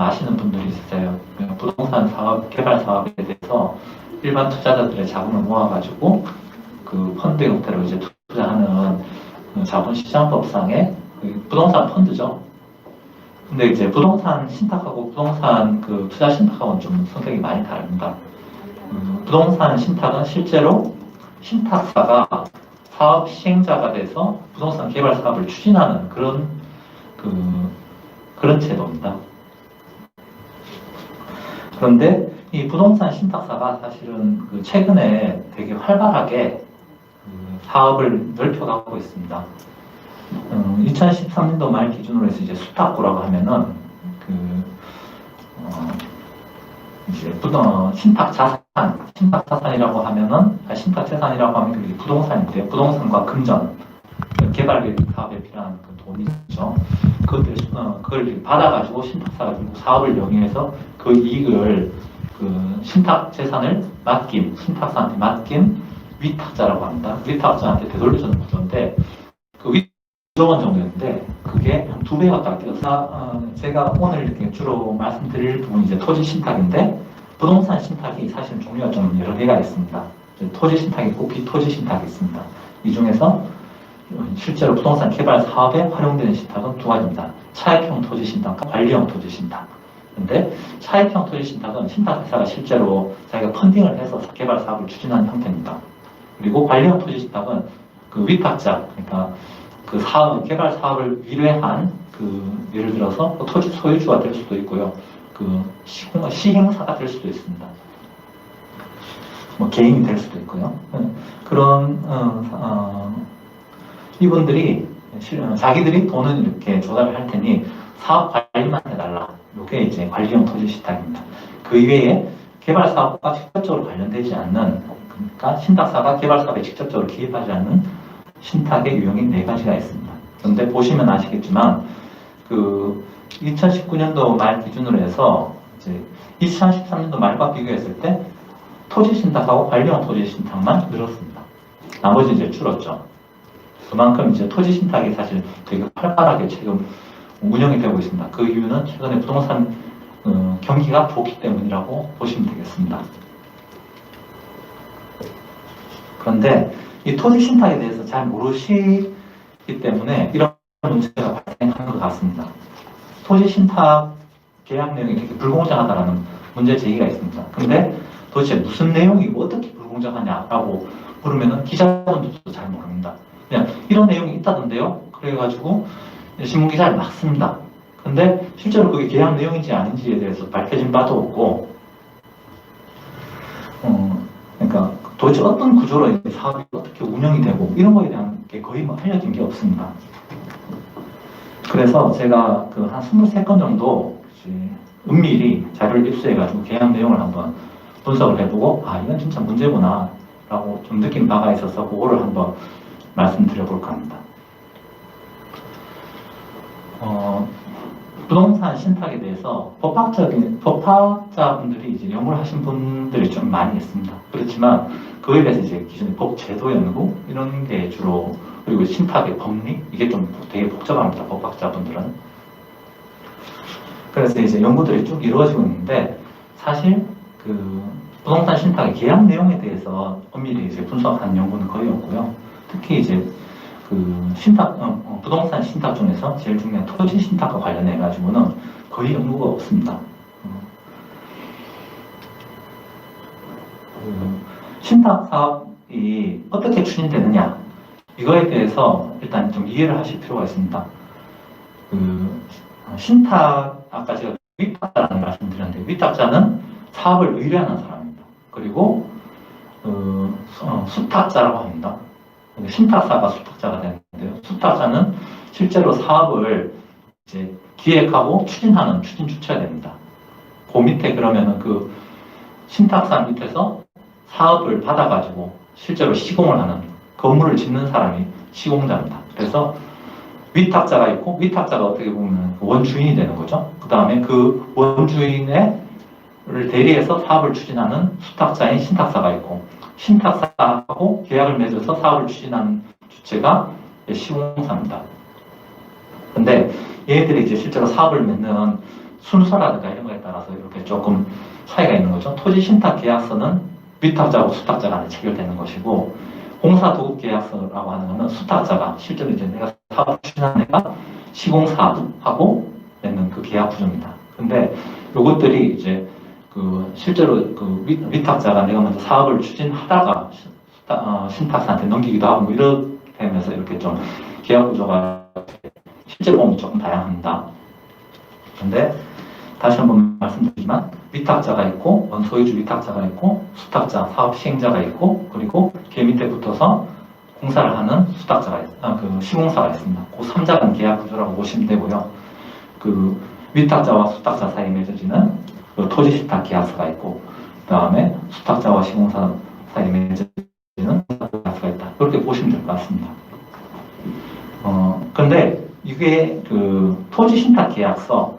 아시는 분들이 있어요. 부동산 사업, 개발 사업에 대해서 일반 투자자들의 자금을 모아가지고 그 펀드 형태로 이제 투자하는 자본시장법상의 부동산 펀드죠. 근데 이제 부동산 신탁하고 부동산 그 투자 신탁하고는 좀 성격이 많이 다릅니다. 부동산 신탁은 실제로 신탁사가 사업 시행자가 돼서 부동산 개발 사업을 추진하는 그런 제도입니다. 그런데 이 부동산 신탁사가 사실은 최근에 되게 활발하게 사업을 넓혀가고 있습니다. 2013년도 말 기준으로 해서 이제 수탁구라고 하면은 이제 신탁 자산이라고 하면은 신탁 재산이라고 하면 그게 부동산인데 부동산과 금전 개발 사업에 필요한 그 돈이죠. 그걸 받아가지고 신탁사가 결국 사업을 영위해서 그 이익을 신탁 재산을 신탁사한테 맡긴 위탁자라고 합니다. 위탁자한테 되돌려주는 구조인데 그 1조 원 정도였는데 그게 한 2배 가까이 뛰어서 제가 오늘 이렇게 주로 말씀드릴 부분이 이제 토지 신탁인데 부동산 신탁이 사실 종류가 좀 여러 개가 있습니다. 토지 신탁이 있고 비토지 신탁이 있습니다. 이 중에서 실제로 부동산 개발 사업에 활용되는 신탁은 두 가지입니다. 차익형 토지 신탁과 관리형 토지 신탁. 근데 차익형 토지 신탁은 신탁회사가 실제로 자기가 펀딩을 해서 개발 사업을 추진하는 형태입니다. 그리고 관리형 토지 신탁은 그 위탁자, 그러니까 그 사업, 개발 사업을 위뢰한 예를 들어서 토지 소유주가 될 수도 있고요. 시행사가 될 수도 있습니다. 개인이 될 수도 있고요. 그런 이분들이 자기들이 돈을 이렇게 조달을 할 테니 사업 관리만 해달라. 이게 이제 관리형 토지 신탁입니다. 그 이외에 개발 사업과 직접적으로 관련되지 않는, 그러니까 신탁사가 개발 사업에 직접적으로 개입하지 않는 신탁의 유형이 4가지가 있습니다. 그런데 보시면 아시겠지만 2019년도 말 기준으로 해서 이제 2013년도 말과 비교했을 때 토지 신탁하고 관리형 토지 신탁만 늘었습니다. 나머지 이제 줄었죠. 그만큼 이제 토지 신탁이 사실 되게 활발하게 지금 운영이 되고 있습니다. 그 이유는 최근에 부동산 경기가 좋기 때문이라고 보시면 되겠습니다. 그런데 이 토지 신탁에 대해서 잘 모르시기 때문에 이런 문제가 발생하는 것 같습니다. 토지 신탁 계약 내용이 되게 불공정하다는 문제 제기가 있습니다. 근데 도대체 무슨 내용이 어떻게 불공정하냐라고 물으면 기자분들도 잘 모릅니다. 그냥 이런 내용이 있다던데요? 그래가지고 신문기사를 막 씁니다. 근데 실제로 그게 계약 내용인지 아닌지에 대해서 밝혀진 바도 없고, 그러니까 도대체 어떤 구조로 사업이 어떻게 운영이 되고 이런 거에 대한 게 거의 알려진 게 없습니다. 그래서 제가 한 23건 정도 은밀히 자료를 입수해가지고 계약 내용을 한번 분석을 해보고 이건 진짜 문제구나 라고 좀 느낀 바가 있어서 그거를 한번 말씀드려볼까 합니다. 부동산 신탁에 대해서 법학자분들이 이제 연구를 하신 분들이 좀 많이 있습니다. 그렇지만 그에 대해서 이제 기존의 법제도 연구 이런 게 주로, 그리고 신탁의 법리 이게 좀 되게 복잡합니다. 법학자분들은. 그래서 이제 연구들이 쭉 이루어지고 있는데 사실 부동산 신탁의 계약 내용에 대해서 엄밀히 이제 분석한 연구는 거의 없고요. 특히 이제 부동산 신탁 중에서 제일 중요한 토지 신탁과 관련해 가지고는 거의 연구가 없습니다. 신탁 사업이 어떻게 추진되느냐 이거에 대해서 일단 좀 이해를 하실 필요가 있습니다. 신탁, 아까 제가 위탁자라는 말씀드렸는데 위탁자는 사업을 의뢰하는 사람입니다. 그리고 수탁자라고 합니다. 신탁사가 수탁자가 되는데요. 수탁자는 실제로 사업을 이제 기획하고 추진하는 추진 주체가 됩니다. 그 밑에 그러면은 신탁사 밑에서 사업을 받아가지고 실제로 시공을 하는, 건물을 짓는 사람이 시공자입니다. 그래서 위탁자가 있고, 위탁자가 어떻게 보면 원주인이 되는 거죠. 그 다음에 그 원주인을 대리해서 사업을 추진하는 수탁자인 신탁사가 있고, 신탁사하고 계약을 맺어서 사업을 추진하는 주체가 시공사입니다. 근데 얘네들이 이제 실제로 사업을 맺는 순서라든가 이런 거에 따라서 이렇게 조금 차이가 있는 거죠. 토지 신탁 계약서는 위탁자하고 수탁자 간에 체결되는 것이고, 공사 도급 계약서라고 하는 거는 수탁자가 실제로 이제 내가 사업 추진하는 애가 시공사하고 맺는 그 계약 구조입니다. 근데 요것들이 이제 그 실제로 그 위탁자가 내가 먼저 사업을 추진하다가 신탁사한테 넘기기도 하고 뭐 이러면서 이렇게 좀 계약 구조가 실제로 보면 조금 다양합니다. 근데 다시 한번 말씀드리지만 위탁자가 있고 원소유주 위탁자가 있고 수탁자 사업 시행자가 있고 그리고 걔 밑에 붙어서 공사를 하는 수탁자가 그 시공사가 있습니다. 그 3자간 계약 구조라고 보시면 되고요. 그 위탁자와 수탁자 사이에 맺어지는 그 토지 신탁 계약서가 있고 그 다음에 수탁자와 시공사 사이에 맺어지는 계약서가 있다. 그렇게 보시면 될 것 같습니다. 근데 이게 그 토지 신탁 계약서,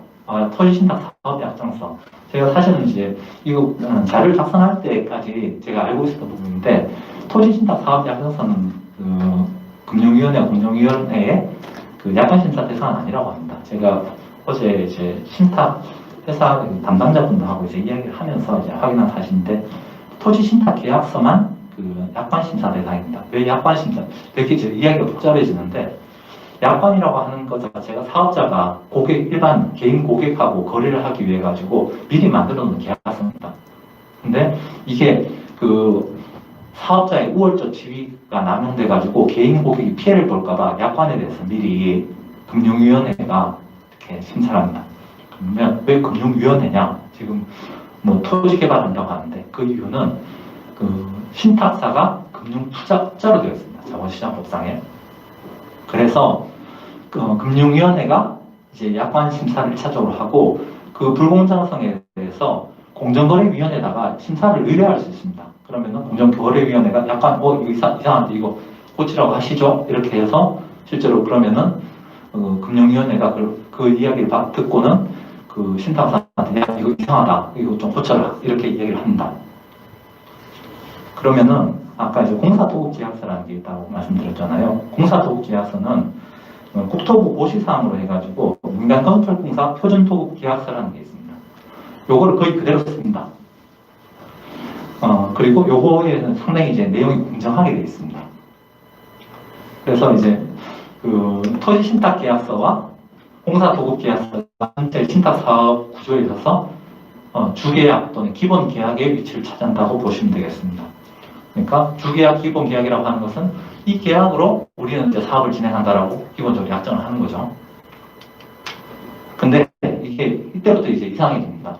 토지 신탁 사업 약정서, 제가 사실은 이제 이거 자료를 작성할 때까지 제가 알고 있었던 부분인데 토지 신탁 사업 약정서는 그 금융위원회의 그 약관 심사 대상은 아니라고 합니다. 제가 어제 이제 신탁 회사 담당자분들하고 이제 이야기를 하면서 이제 확인한 사실인데 토지 신탁 계약서만 그 약관 심사 대상입니다. 왜 약관 심사? 이렇게 이제 이야기가 복잡해지는데 약관이라고 하는 것 자체가 사업자가 일반 개인 고객하고 거래를 하기 위해 가지고 미리 만들어 놓은 계약서입니다. 근데 이게 그 사업자의 우월적 지위가 남용돼 가지고 개인 고객이 피해를 볼까봐 약관에 대해서 미리 금융위원회가 이렇게 심사를 합니다. 그러면 왜 금융위원회냐? 지금 뭐 토지 개발한다고 하는데 그 이유는 그 신탁사가 금융투자자로 되어 있습니다. 자본시장법상에. 그래서 그 금융위원회가 이제 약관 심사를 1차적으로 하고 그 불공정성에 대해서 공정거래위원회에다가 심사를 의뢰할 수 있습니다. 그러면은 공정거래위원회가 약간 이거 이상한데 이거 고치라고 하시죠? 이렇게 해서 실제로 그러면은 금융위원회가 그 이야기를 듣고는 그 신탁사한테 야, 이거 이상하다, 이거 좀 고쳐라 이렇게 이야기를 합니다. 그러면은 아까 이제 공사도급계약서라는 게 있다고 말씀드렸잖아요. 공사도급계약서는 국토부 고시사항으로 해가지고 민간건설공사 표준도급계약서라는 게 있습니다. 요거를 거의 그대로 씁니다. 그리고 요거에는 상당히 이제 내용이 공정하게 되어 있습니다. 그래서 이제 그 토지 신탁 계약서와 공사 도급 계약서가 전체 신탁 사업 구조에 있어서 주계약 또는 기본 계약의 위치를 차지한다고 보시면 되겠습니다. 그러니까 주계약 기본 계약이라고 하는 것은 이 계약으로 우리는 이제 사업을 진행한다라고 기본적으로 약정을 하는 거죠. 근데 이게 이때부터 이제 이상해집니다.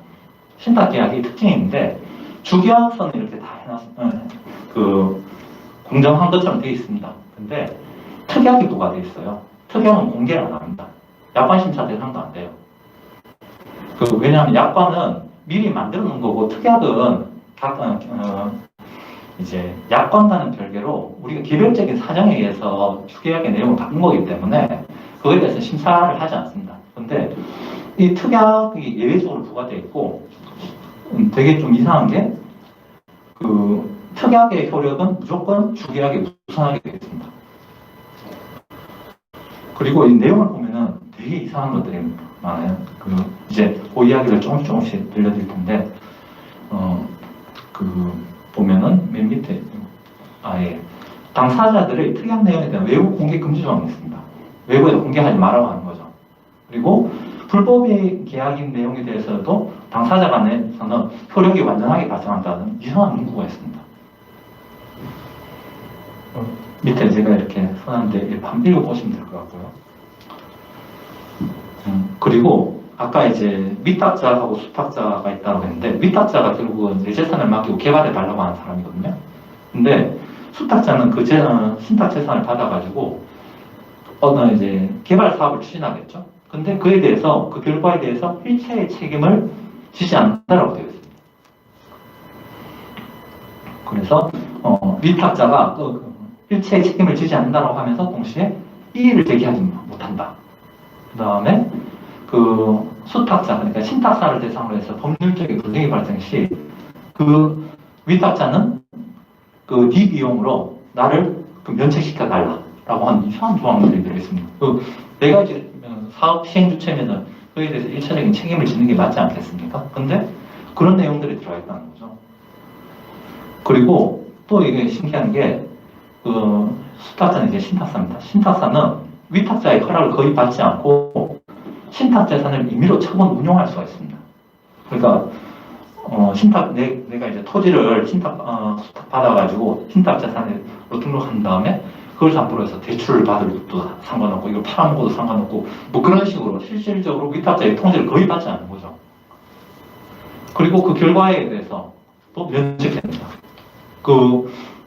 신탁 계약이 특징이 있는데 주계약서는 이렇게 다 그 공정한 것처럼 되어 있습니다. 근데 특약이 부과되어 있어요. 특약은 공개를 안 합니다. 약관 심사 대상도 안 돼요. 왜냐하면 약관은 미리 만들어 놓은 거고 특약은 이제 약관과는 별개로 우리가 개별적인 사정에 의해서 주계약의 내용을 바꾼 거기 때문에 그거에 대해서 심사를 하지 않습니다. 근데 이 특약이 예외적으로 부과되어 있고 되게 좀 이상한 게 그 특약의 효력은 무조건 주계약에 우선하게 되어 있습니다. 그리고 이 내용을 보면은 되게 이상한 것들이 많아요. 이제 그 이야기를 조금씩 들려드릴 텐데, 보면은 맨 밑에, 당사자들의 특약 내용에 대한 외부 공개 금지 조항이 있습니다. 외부에 공개하지 말라고 하는 거죠. 그리고 불법의 계약인 내용에 대해서도 당사자 간에서는 효력이 완전하게 발생한다는 이상한 문구가 있습니다. 밑에 제가 이렇게 써놨는데 한번 읽어보시면 될 것 같고요. 그리고 아까 이제 위탁자하고 수탁자가 있다고 했는데 위탁자가 결국은 내 재산을 맡기고 개발해 달라고 하는 사람이거든요. 근데 수탁자는 그 신탁 재산을 받아가지고 이제 개발 사업을 추진하겠죠. 근데 그에 대해서 그 결과에 대해서 일체의 책임을 지지 않는다라고 되어 있습니다. 그래서 위탁자가 일체의 책임을 지지 않는다라고 하면서 동시에 이의를 제기하지 못한다. 그 다음에 그 수탁자, 그러니까 신탁사를 대상으로 해서 법률적인 불이익이 발생 시 그 위탁자는 그 네 비용으로 나를 면책시켜 달라라고 하는 이상한 조항들이 들어있습니다. 내가 이제 사업 시행 주체면은 그에 대해서 1차적인 책임을 지는 게 맞지 않겠습니까? 근데 그런 내용들이 들어가 있다는 거죠. 그리고 또 이게 신기한 게, 수탁자는 이제 신탁사입니다. 신탁사는 위탁자의 허락을 거의 받지 않고 신탁 재산을 임의로 처분 운용할 수가 있습니다. 그러니까 내가 이제 토지를 수탁 받아가지고 신탁 재산으로 등록한 다음에 그걸 담보로 해서 대출을 받을 것도 상관없고 이걸 팔아먹어도 상관없고 뭐 그런 식으로 실질적으로 위탁자의 통제를 거의 받지 않는 거죠. 그리고 그 결과에 대해서 또 면책됩니다.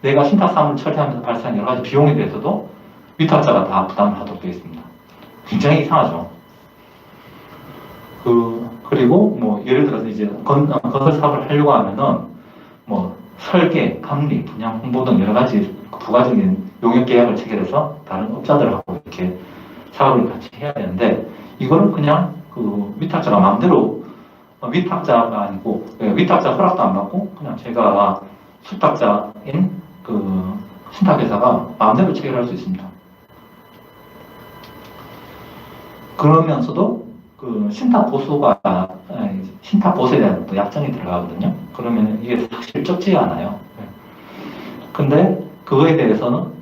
내가 신탁 사무를 처리하면서 발생한 여러 가지 비용에 대해서도 위탁자가 다 부담을 하도록 되어 있습니다. 굉장히 이상하죠. 그리고 뭐 예를 들어서 이제 건설 사업을 하려고 하면은 뭐 설계, 감리, 분양, 홍보 등 여러 가지 부가적인 용역 계약을 체결해서 다른 업자들하고 이렇게 사업을 같이 해야 되는데 이거는 그냥 위탁자가 마음대로 위탁자가 아니고 위탁자 허락도 안 받고 그냥 제가 수탁자인 신탁회사가 마음대로 체결할 수 있습니다. 그러면서도 신탁 보수에 대한 또 약정이 들어가거든요. 그러면 이게 사실 적지 않아요. 근데 그거에 대해서는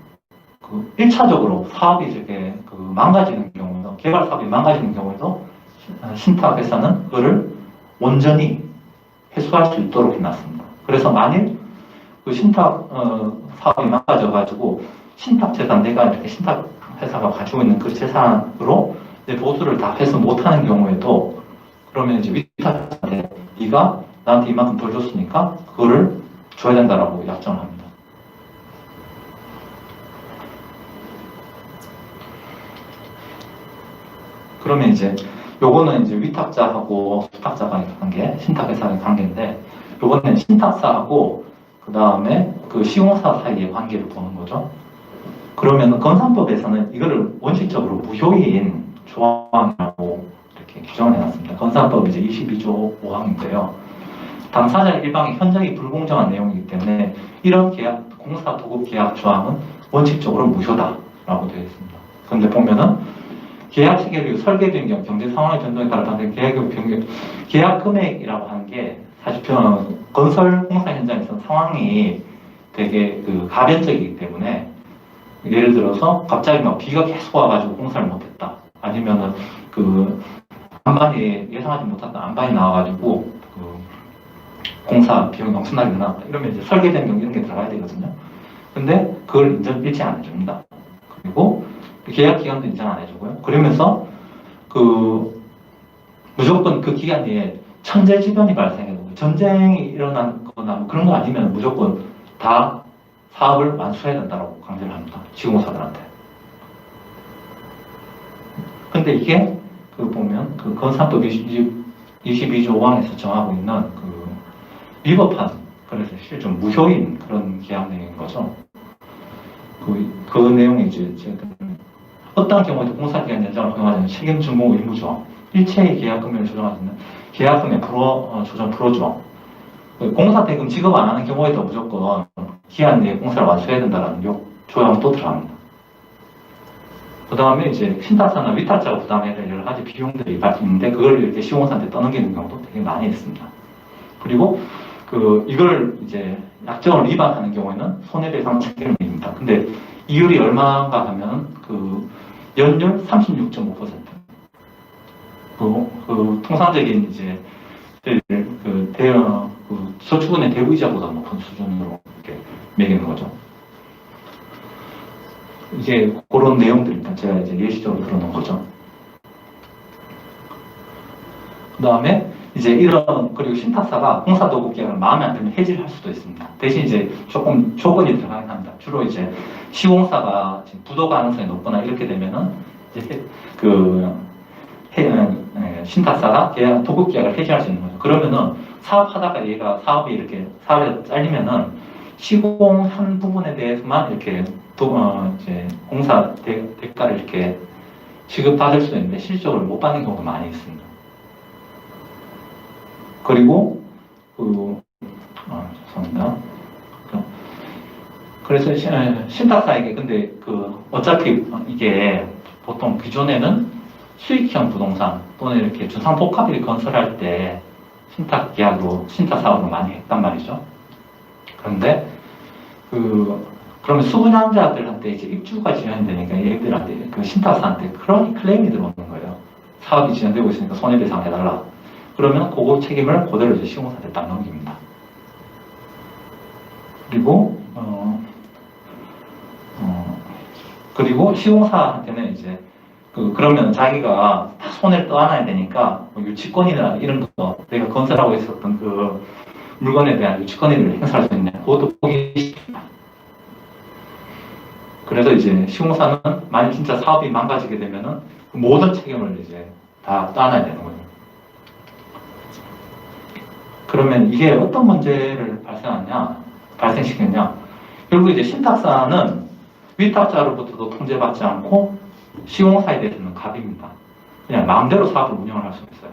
1차적으로 사업이 이렇게 망가지는 경우에도, 개발 사업이 망가지는 경우에도 신탁회사는 그거를 온전히 회수할 수 있도록 해놨습니다. 그래서 만일 신탁 사업이 망가져가지고 신탁 재산, 내가 이렇게 신탁 회사가 가지고 있는 그 재산으로 내 보수를 다 회수 못하는 경우에도 그러면 이제 위탁자한테 네가 나한테 이만큼 덜 줬으니까 그거를 줘야 된다라고 약정을 합니다. 그러면 이제 요거는 이제 위탁자하고 수탁자간의 관계, 신탁회사의 관계인데 요거는 신탁사하고 그 다음에 시공사 사이의 관계를 보는 거죠. 그러면 건산법에서는 이거를 원칙적으로 무효인 조항이라고 이렇게 규정을 해놨습니다. 건산법 이제 22조 5항인데요. 당사자 일방의 현저히 불공정한 내용이기 때문에 이런 공사 도급 계약 조항은 원칙적으로 무효다라고 되어 있습니다. 그런데 보면은 계약 체결 이후 설계 변경, 경제 상황의 변동에 따라 발생 계약 금액이라고 하는 게 사실 건설 공사 현장에서 상황이 되게 가변적이기 때문에 예를 들어서 갑자기 막 비가 계속 와가지고 공사를 못했다. 아니면은 안반이 예상하지 못했던 안반이 나와가지고 공사 비용이 엄청나게 늘어났다. 이러면 이제 설계 변경 이런 게 들어가야 되거든요. 근데 그걸 일치 안 해줍니다. 그리고 계약 기간도 인정 안 해주고요. 그러면서 무조건 그 기간 내에 천재지변이 발생해도 전쟁이 일어나거나 뭐 그런 거 아니면 무조건 다 사업을 완수해야 된다고 강조를 합니다. 시공사들한테. 근데 이게 보면 건산법 22조 5항에서 정하고 있는 위법한, 그래서 실좀 무효인 그런 계약 내용인 거죠. 그 내용이 이제 어떠한 경우에도 공사기간 연장을 허용하지 책임 준공 의무조, 일체의 계약 금액을 조정할 수 있는 계약금의 조정 불허조, 공사 대금 지급 안 하는 경우에도 무조건 기한 내에 공사를 완수해야 된다는 조항이 또 들어갑니다. 그 다음에 이제 신탁사나 위탁자가 부담해야 될 여러 가지 비용들이 있는데 그걸 이렇게 시공사한테 떠넘기는 경우도 되게 많이 있습니다. 그리고 이걸 이제 약정을 위반하는 경우에는 손해배상 책임을 묻습니다. 근데 이율이 얼마인가 하면 연율 36.5%. 통상적인 이제 저축은행 대부이자보다 높은 수준으로 이렇게 매기는 거죠. 이제 그런 내용들입니다. 제가 이제 예시적으로 들어놓은 거죠. 그 다음에 이제 그리고 신탁사가 공사도급 계약을 마음에 안 들면 해지를 할 수도 있습니다. 대신 이제 조금 조건이 들어가긴 합니다. 주로 이제 시공사가 부도 가능성이 높거나 이렇게 되면은 이제 신탁사가 도급 계약을 해지할 수 있는 거죠. 그러면은 사업하다가 얘가 사업이 잘리면은 시공한 부분에 대해서만 이렇게 이제 공사 대가를 이렇게 지급받을 수 있는데 실적으로 못 받는 경우도 많이 있습니다. 그리고 죄송합니다. 그래서 신탁사에게 근데 어차피 이게 보통 기존에는 수익형 부동산 또는 이렇게 주상복합을 건설할 때 신탁 계약으로, 신탁 사업을 많이 했단 말이죠. 그런데 그러면 수분양자들한테 이제 입주가 지연되니까 얘들한테 그 신탁사한테 그런 클레임이 들어오는 거예요. 사업이 지연되고 있으니까 손해배상 해달라. 그러면 그거 책임을 그대로 이제 시공사한테 딱 넘깁니다. 그리고 시공사한테는 이제 그러면 자기가 손해를 떠안아야 되니까 뭐 유치권이나 이런 거 내가 건설하고 있었던 그 물건에 대한 유치권을 행사할 수 있냐 그것도 포기시킵니다. 그래서 이제 시공사는 만약 진짜 사업이 망가지게 되면은 모든 책임을 이제 다 떠안아야 되는 거예요. 그러면 이게 어떤 문제를 발생시켰냐? 결국 이제 신탁사는 위탁자로부터도 통제받지 않고 시공사에 대해서는 갑입니다. 그냥 마음대로 사업을 운영을 할 수 있어요.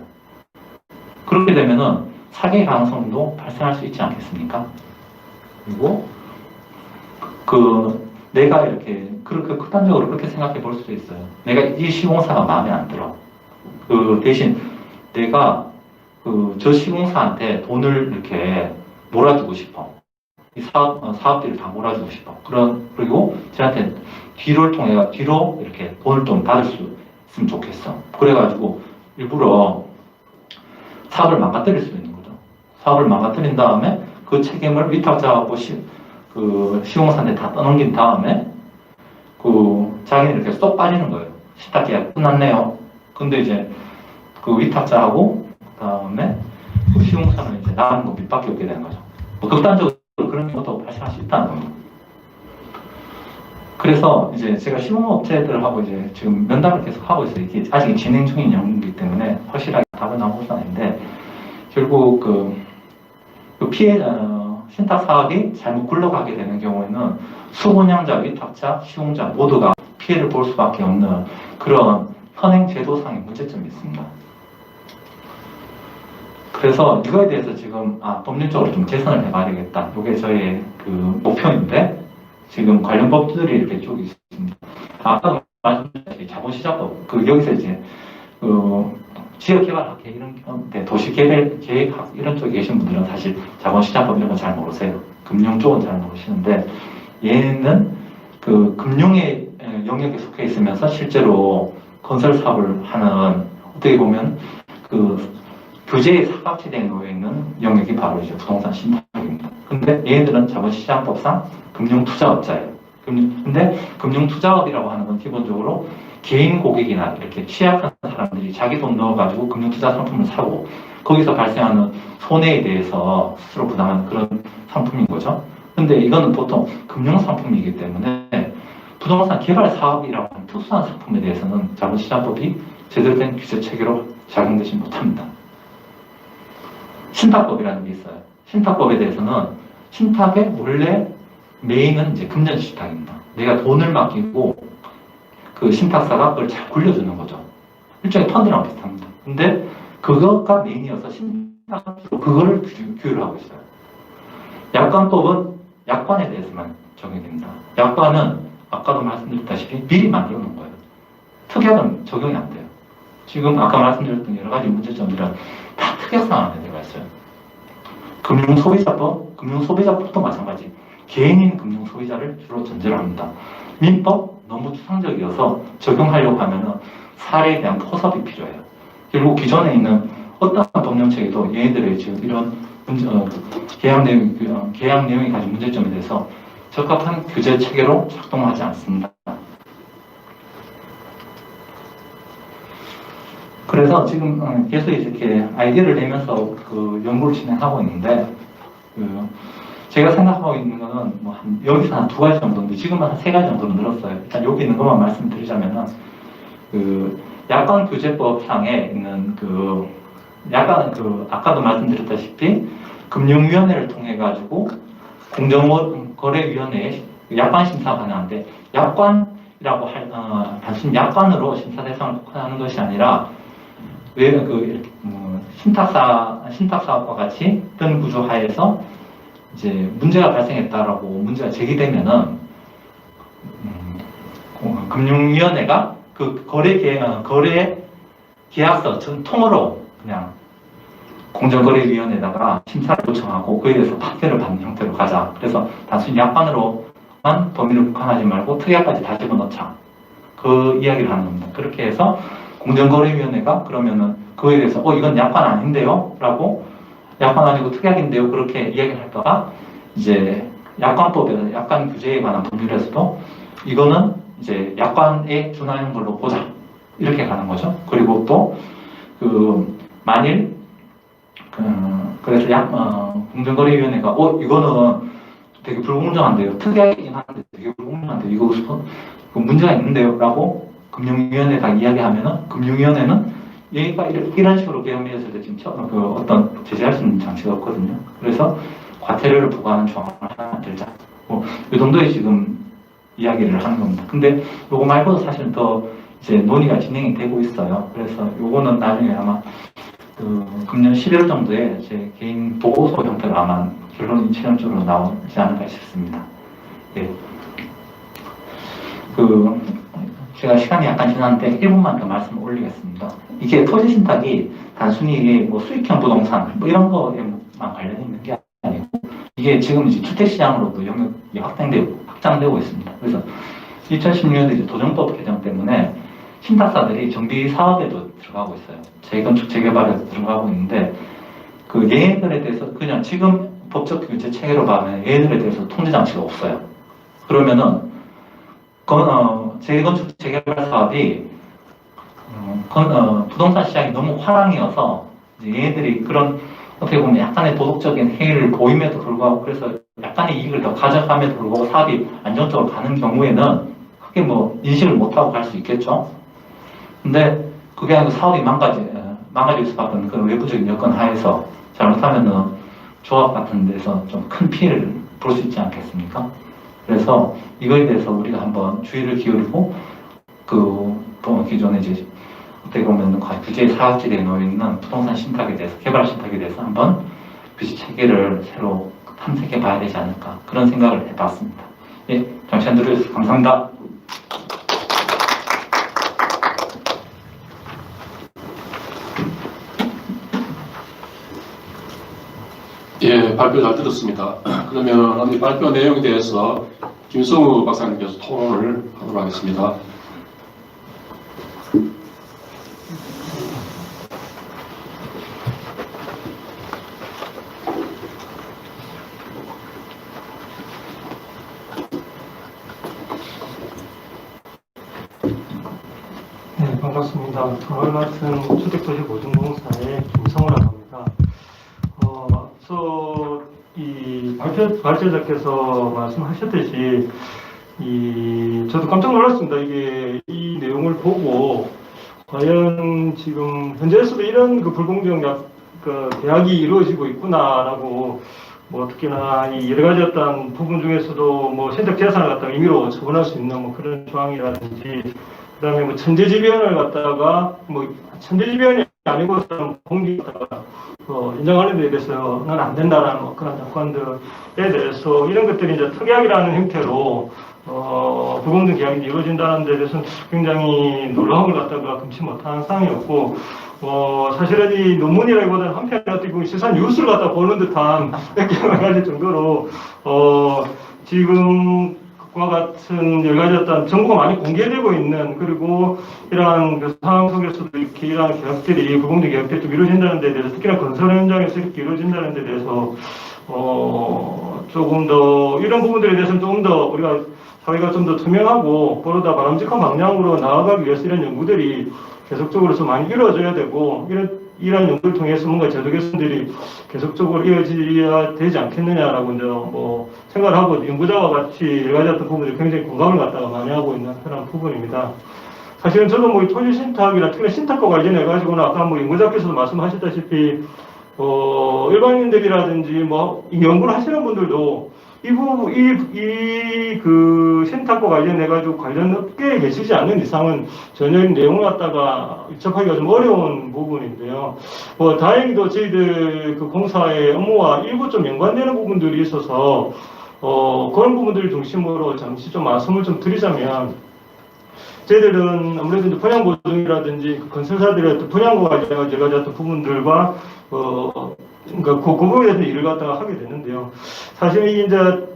그렇게 되면은 사기 가능성도 발생할 수 있지 않겠습니까? 그리고 내가 이렇게 그렇게 극단적으로 그렇게 생각해 볼 수도 있어요. 내가 이 시공사가 마음에 안 들어. 대신 내가 저 시공사한테 돈을 이렇게 몰아주고 싶어. 이 사업비를 다 몰아주고 싶어. 그리고 저한테 뒤로 이렇게 돈을 좀 받을 수 있으면 좋겠어. 그래가지고 일부러 사업을 망가뜨릴 수 있는 거죠. 사업을 망가뜨린 다음에 그 책임을 위탁자하고 시공사한테 다 떠넘긴 다음에 자기는 이렇게 쏙 빠지는 거예요. 신탁 계약 끝났네요. 근데 이제 위탁자하고 그다음에 시공사는 이제 남은 거 밑밖에 없게 되는 거죠. 극단적으로 그런 것도 발생할 수 있다는 겁니다. 그래서 이제 제가 시공업체들하고 이제 지금 면담을 계속 하고 있어요. 이게 아직 진행 중인 연구이기 때문에 확실하게 답은 나오고 있는데 결국 신탁 사업이 잘못 굴러가게 되는 경우에는 수분양자, 위탁자, 시공자 모두가 피해를 볼 수밖에 없는 그런 현행 제도상의 문제점이 있습니다. 그래서 이거에 대해서 지금 법률적으로 좀 개선을 해봐야 되겠다. 이게 저의 목표인데 지금 관련 법들이 이렇게 쭉 있습니다. 아까 말씀드린 자본시장법 여기서 이제 지역개발학 이런 도시계획학 이런 쪽에 계신 분들은 사실 자본시장법 이런 거 잘 모르세요. 금융 쪽은 잘 모르시는데 얘는 금융의 영역에 속해 있으면서 실제로 건설 사업을 하는 어떻게 보면 규제의 사각지대에 놓여 있는 영역이 바로 이제 부동산 신탁입니다. 근데 얘네들은 자본시장법상 금융투자업자예요. 근데 금융투자업이라고 하는 건 기본적으로 개인 고객이나 이렇게 취약한 사람들이 자기 돈 넣어가지고 금융투자 상품을 사고 거기서 발생하는 손해에 대해서 스스로 부담하는 그런 상품인 거죠. 근데 이거는 보통 금융상품이기 때문에 부동산 개발 사업이라고 하는 특수한 상품에 대해서는 자본시장법이 제대로 된 규제 체계로 작용되지 못합니다. 신탁법이라는 게 있어요. 신탁법에 대해서는 신탁의 원래 메인은 이제 금전신탁입니다. 내가 돈을 맡기고 신탁사가 그걸 잘 굴려주는 거죠. 일종의 펀드랑 비슷합니다. 근데 그것가 메인이어서 신탁으로 그거를 규율을 하고 있어요. 약관법은 약관에 대해서만 적용됩니다. 약관은 아까도 말씀드렸다시피 미리 만들어 놓은 거예요. 특약은 적용이 안 돼요. 지금 아까 말씀드렸던 여러 가지 문제점들은 다 특약상 안에 들어가 있어요. 금융소비자법도 마찬가지. 개인인 금융소비자를 주로 전제로 합니다. 민법 너무 추상적이어서 적용하려고 하면은 사례에 대한 포섭이 필요해요. 결국 기존에 있는 어떤 법령체계도 얘네들의 지금 이런 계약 내용이 가진 문제점에 대해서 적합한 규제 체계로 작동하지 않습니다. 그래서 지금 계속 이렇게 아이디어를 내면서 연구를 진행하고 있는데 제가 생각하고 있는 거는 여기서 한 2가지 정도인데 지금은 한 3가지 정도로 늘었어요. 일단 여기 있는 것만 말씀드리자면은 약관규제법상에 있는 약관은 아까도 말씀드렸다시피 금융위원회를 통해 가지고 공정거래위원회에 약관 심사가 가능한데 약관이라고 단순 약관으로 심사 대상을 하는 것이 아니라 왜 신탁사업과 같이 이런 구조 하에서 이제 문제가 발생했다라고 문제가 제기되면은 금융위원회가 거래 계약서 전통으로 그냥 공정거래위원회에다가 심사를 요청하고 그에 대해서 판결을 받는 형태로 가자. 그래서 단순히 약관으로만 범위를 국한하지 말고 특약까지 다 집어넣자. 그 이야기를 하는 겁니다. 그렇게 해서 공정거래위원회가 그러면은 그에 대해서 이건 약관 아닌데요? 라고 약관 아니고 특약인데요? 그렇게 이야기를 할까봐 이제 약관법에서 약관 규제에 관한 법률에서도 이거는 이제 약관에 준하는 걸로 보자. 이렇게 가는 거죠. 그리고 또 만일 그래서 공정거래위원회가 이거는 되게 불공정한데요. 특이하긴 한데 되게 불공정한데 이거 문제가 있는데요. 라고 금융위원회가 이야기하면은 금융위원회는 얘가 이런 식으로 개혁되었을 때 지금 어떤 제재할 수 있는 장치가 없거든요. 그래서 과태료를 부과하는 조항을 하나 만들자. 이 정도의 지금 이야기를 하는 겁니다. 근데 요거 말고도 사실 더 이제 논의가 진행이 되고 있어요. 그래서 요거는 나중에 아마 금년 11월 정도에 제 개인 보고서 형태로 아마 결론이 최종적으로 나오지 않을까 싶습니다. 예. 제가 시간이 약간 지났는데 1분만 더 말씀을 올리겠습니다. 이게 토지 신탁이 단순히 이게 뭐 수익형 부동산 뭐 이런 거에만 관련이 있는 게 아니고 이게 지금 이제 주택시장으로도 영역이 확장되고 있습니다. 그래서 2016년도 이제 도정법 개정 때문에 신탁사들이 정비 사업에도 들어가고 있어요. 재건축 재개발에도 들어가고 있는데 얘네들에 대해서 그냥 지금 법적 규제 체계로 봐면 얘네들에 대해서 통제 장치가 없어요. 그러면은 재건축 재개발 사업이 부동산 시장이 너무 화랑이어서 얘네들이 그런 어떻게 보면 약간의 도덕적인 해이를 보임에도 불구하고 그래서 약간의 이익을 더 가져감에도 불구하고 사업이 안정적으로 가는 경우에는 크게 뭐 인식을 못하고 갈 수 있겠죠. 근데 그게 아니고 사업이 망가질 수밖에 없는 그런 외부적인 여건 하에서 잘못하면은 조합 같은 데서 좀 큰 피해를 볼 수 있지 않겠습니까? 그래서 이거에 대해서 우리가 한번 주의를 기울이고 기존에 이제 어떻게 보면 규제의 사각지대에 놓여 있는 부동산 신탁에 대해서 개발 신탁에 대해서 한번 규제 체계를 새로 탐색해 봐야 되지 않을까 그런 생각을 해봤습니다. 예, 잠시만 들어주셔서 감사합니다. 예, 발표 잘 들었습니다. 그러면 이 발표 내용에 대해서 김성우 박사님께서 토론을 하도록 하겠습니다. 네, 반갑습니다. 정말 같은 주택도시보증공사의 김성우라고 합니다. 이 발제자께서 말씀하셨듯이 저도 깜짝 놀랐습니다. 이게 이 내용을 보고 과연 지금 현재에서도 이런 불공정 계약이 이루어지고 있구나라고 특히나 이 여러 가지 어떤 부분 중에서도 신탁 재산을 갖다가 임의로 처분할 수 있는 그런 조항이라든지 그다음에 천재지변을 갖다가 천재지변이 아니고 공기가 인정하는 데 대해서는 안 된다라는 그런 약관들에 대해서 이런 것들이 이제 특약이라는 형태로 불공정 계약이 이루어진다는 데 대해서는 굉장히 놀라움을 갖다가 금치 못하는 상황이었고 사실은 이 논문이라기보다는 한편에 어떻게 보면 실산 뉴스를 갖다 보는 듯한 느낌을 가질 정도로 지금 과 같은 여러 가지 어떤 정보가 많이 공개되고 있는 그리고 이러한 상황 속에서도 이렇게 이러한 계약들이 불공정 계약들이 좀 이루어진다는 데 대해서 특히나 건설 현장에서 이렇게 이루어진다는 데 대해서 조금 더 이런 부분들에 대해서는 조금 더 우리가 사회가 좀 더 투명하고 보다 바람직한 방향으로 나아가기 위해서 이런 연구들이 계속적으로 좀 많이 이루어져야 되고 이런 연구를 통해서 뭔가 제도 개선들이 계속적으로 이어져야 되지 않겠느냐라고 이제 생각을 하고 연구자와 같이 여러 가지 어떤 부분들이 굉장히 공감을 갖다가 많이 하고 있는 그런 부분입니다. 사실은 저도 토지 신탁이나 특히나 신탁과 관련해 가지고는 아까 연구자께서도 말씀하셨다시피 일반인들이라든지 연구를 하시는 분들도 신탁과 관련해가지고 관련 업계에 계시지 않는 이상은 전혀 내용을 갖다가 접하기가 좀 어려운 부분인데요. 다행히도 저희들 공사의 업무와 일부 좀 연관되는 부분들이 있어서, 그런 부분들을 중심으로 잠시 좀 말씀을 좀 드리자면, 저희들은 아무래도 이제 분양 보증이라든지 그 건설사들의 어떤 분양과 관련해서 여러 가지 어떤 부분들과 그러니까 그 부분에 대해서 일을 갖다가 하게 되는데요. 사실 이제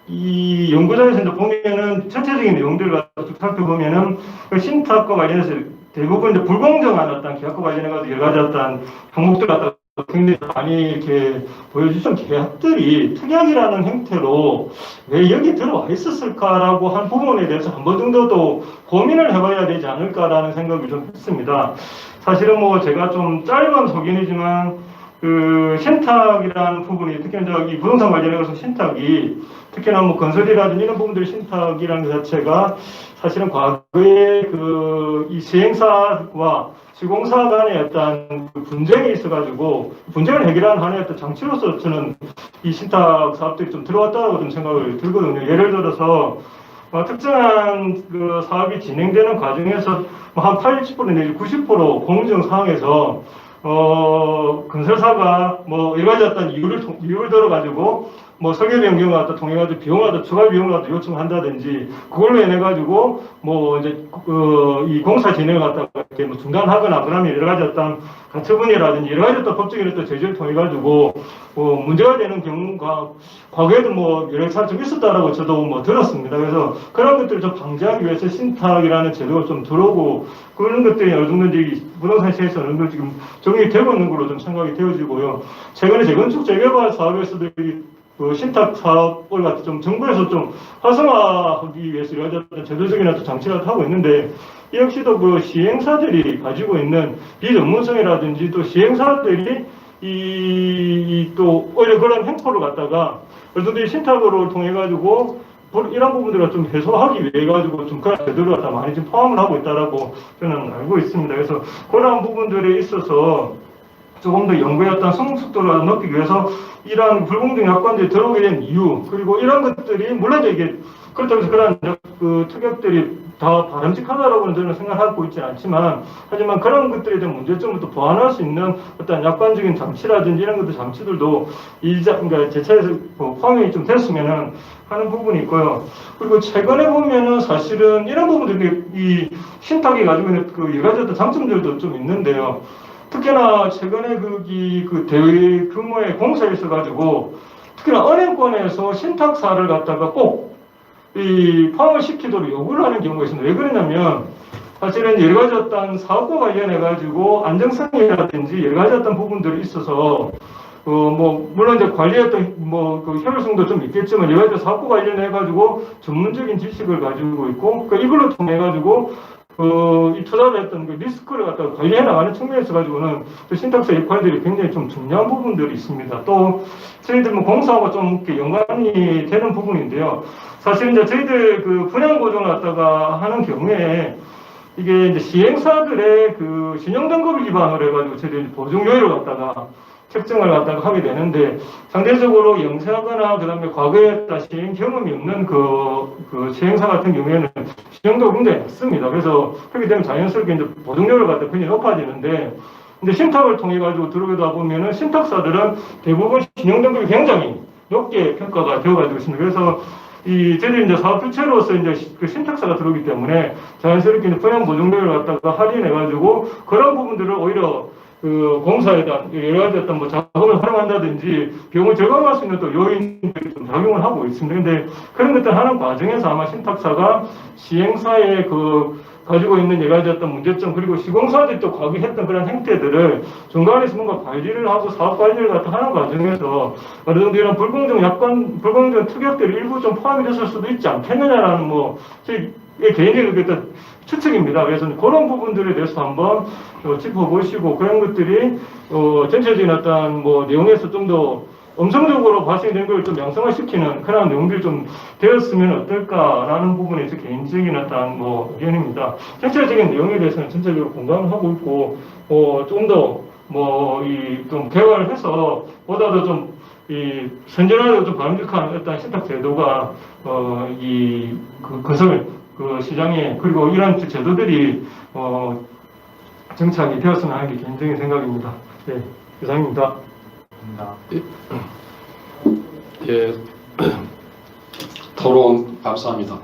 이 연구자에서 이제 보면은 전체적인 내용들을 갖다 쭉 살펴보면은 그 신탁과 관련해서 대부분 이제 불공정한 어떤 계약과 관련해서 여러 가지 어떤 항목들 갖다가 굉장히 많이 이렇게 보여주신 계약들이 특약이라는 형태로 왜 여기 들어와 있었을까라고 한 부분에 대해서 한 번 정도도 고민을 해봐야 되지 않을까라는 생각을 좀 했습니다. 사실은 뭐 제가 좀 짧은 소견이지만 그 신탁이라는 부분이 특히나 이 부동산 관련해서 신탁이 특히나 뭐 건설이라든지 이런 부분들의 신탁이라는 것 자체가 사실은 과거에 그 이 시행사와 시공사 간의 어떤 분쟁이 있어가지고 분쟁을 해결하는 하나의 어떤 장치로서 저는 이 신탁 사업들이 좀 들어왔다고 좀 생각을 들거든요. 예를 들어서 특정한 그 사업이 진행되는 과정에서 한 80% 내지 90% 공정 상황에서 건설사가 뭐 여러 가지 어떤 이유를 들어가지고 뭐 설계 변경을 갖다 통해가지고 비용을 갖다 추가 비용을 갖다 요청한다든지 그걸로 인해 가지고 뭐 이제 이 공사 진행을 갖다가 이렇게 뭐 중단하거나 그러면 여러 가지 어떤 가처분이라든지 여러 가지 어떤 법적인 어떤 제재를 통해 가지고 문제가 되는 경우가 과거에도 뭐 여러 차례 좀 있었다라고 저도 뭐 들었습니다. 그래서 그런 것들을 좀 방지하기 위해서 신탁이라는 제도가 좀 들어오고 그런 것들이 어느 정도 이제 부동산 시장에서 어느 정도 지금 적용이 되고 있는 걸로 좀 생각이 되어지고요. 최근에 재건축 재개발 사업에서도 그 신탁 사업을 갖다 좀 정부에서 좀 활성화하기 위해서 여러 가지 제도적인 어떤 장치를 하고 있는데 이 역시도 그 시행사들이 가지고 있는 비전문성이라든지 또 시행사들이 또 오히려 그런 행포를 갖다가 어느 정도 신탁으로 통해 가지고 이런 부분들을 좀 해소하기 위해 가지고 좀 그런 제도를 갖다 많이 좀 포함을 하고 있다라고 저는 알고 있습니다. 그래서 그런 부분들에 있어서 조금 더 연구의 어떤 성숙도를 높이기 위해서 이러한 불공정 약관들이 들어오게 된 이유 그리고 이런 것들이 물론 이게 그렇다고 해서 그런 그 특약들이 다 바람직하다라고는 저는 생각하고 있지는 않지만 하지만 그런 것들에 대한 문제점을 또 보완할 수 있는 어떤 약관적인 장치라든지 이런 것들 장치들도 그러니까 제 차에서 포함이 좀 됐으면은 하는 부분이 있고요. 그리고 최근에 보면은 사실은 이런 부분들이 이 신탁이 가지고 있는 그 여러 가지 어떤 장점들도 좀 있는데요. 특히나 최근에 그 대규모의 규모의 공사에 있어가지고 특히나 은행권에서 신탁사를 갖다가 꼭 이 포함을 시키도록 요구를 하는 경우가 있습니다. 왜 그러냐면 사실은 여러 가지 어떤 사업과 관련해가지고 안정성이라든지 여러 가지 어떤 부분들이 있어서 뭐 물론 이제 관리했던 뭐 그 효율성도 좀 있겠지만 여러 가지 사업과 관련해가지고 전문적인 지식을 가지고 있고 이걸로 통해가지고 이 투자를 했던 그 리스크를 갖다가 관리해 나가는 측면에서 가지고는 또 신탁사 역할들이 굉장히 좀 중요한 부분들이 있습니다. 또 저희들 뭐 공사하고 좀 이렇게 연관이 되는 부분인데요. 사실 이제 저희들 그 분양 보증을 갖다가 하는 경우에 이게 이제 시행사들의 그 신용등급을 기반으로 해가지고 저희들이 보증료율을 갖다가 책정을 갖다가 하게 되는데 상대적으로 영세하거나 그다음에 과거에 시행 경험이 없는 그 시행사 같은 경우에는 신용도가 굉장히 낮습니다. 그래서 그렇게 되면 자연스럽게 이제 보증료를 갖다 굉장히 높아지는데 근데 신탁을 통해 가지고 들어오다 보면은 신탁사들은 대부분 신용등급이 굉장히 높게 평가가 되어가지고 있습니다. 그래서 저희들이 이제 사업 주체로서 이제 그 신탁사가 들어오기 때문에 자연스럽게 이제 분양 보증료를 갖다가 할인해가지고 그런 부분들을 오히려 그 공사에 대한 여러 가지 어떤 뭐 자금을 활용한다든지 비용을 절감할 수 있는 또 요인들이 좀 작용을 하고 있습니다. 근데 그런 것들 하는 과정에서 아마 신탁사가 시행사의 가지고 있는 여러 가지 어떤 문제점 그리고 시공사들이 또 과거에 했던 그런 행태들을 중간에서 뭔가 관리를 하고 사업 관리를 갖다 하는 과정에서 어느 정도 이런 불공정 특약들이 일부 좀 포함이 됐을 수도 있지 않겠느냐라는 뭐 제 개인의 추측입니다. 그래서 그런 부분들에 대해서 한번 짚어보시고 그런 것들이 전체적인 어떤 뭐 내용에서 좀 더 음성적으로 발생된 걸 좀 양성화시키는 그런 내용들이 좀 되었으면 어떨까라는 부분에 제 개인적인 어떤 뭐 의견입니다. 전체적인 내용에 대해서는 전체적으로 공감을 하고 있고 좀 더 뭐 좀 개발을 해서 보다도 좀 선진화되고 좀 바람직한 어떤 신탁 제도가 건설 시장에 그리고 이런 제도들이 정착이 되었으면 하는 게 개인적인 생각입니다. 네, 이상입니다. 예, 토론 감사합니다.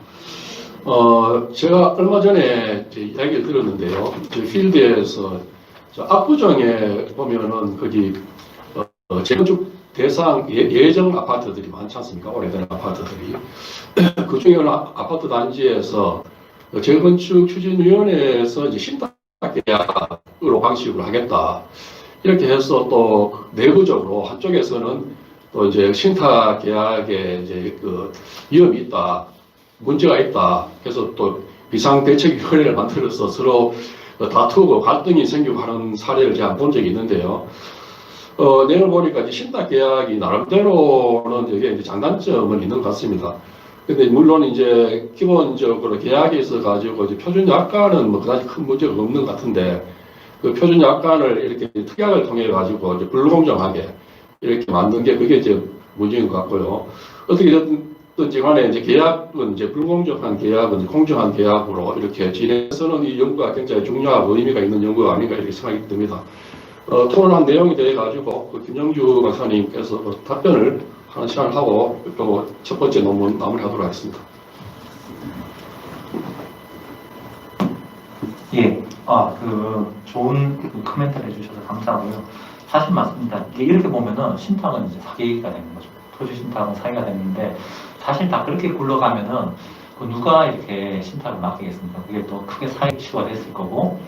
제가 얼마 전에 이제 이야기를 들었는데요. 저 필드에서 저 압구정에 보면은 거기 재건축 대상 예정 아파트들이 많지 않습니까? 오래된 아파트들이. 그 중에 어느 아파트 단지에서 재건축 추진위원회에서 이제 신탁 계약으로 방식으로 하겠다. 이렇게 해서 또 내부적으로 한쪽에서는 또 이제 신탁 계약에 이제 그 위험이 있다. 문제가 있다. 그래서 또 비상대책위원회를 만들어서 서로 다투고 갈등이 생기고 하는 사례를 제가 본 적이 있는데요. 내용을 보니까 이제 신탁 계약이 나름대로는 이게 이제 장단점은 있는 것 같습니다. 근데 물론 이제 기본적으로 계약에 있어 가지고 이제 표준 약관은 뭐 그다지 큰 문제가 없는 것 같은데 그 표준 약관을 이렇게 특약을 통해 가지고 이제 불공정하게 이렇게 만든 게 그게 이제 문제인 것 같고요. 어떻게 됐든지 간에 이제 계약은 이제 불공정한 계약은 이제 공정한 계약으로 이렇게 진행해서는 이 연구가 굉장히 중요하고 의미가 있는 연구가 아닌가 이렇게 생각이 듭니다. 토론한 내용에 대해 가지고 그 김영주 박사님께서 답변을 하는 시간을 하고 또 첫 번째 논문 마무리하도록 하겠습니다. 예, 좋은 코멘트를 해주셔서 감사하고요. 사실 맞습니다. 이렇게 보면은 신탁은 이제 사기가 되는 거죠. 토지 신탁은 사기가 되는데 사실 다 그렇게 굴러가면은 누가 이렇게 신탁을 맡기겠습니까? 그게 또 크게 사기 이슈가 됐을 거고.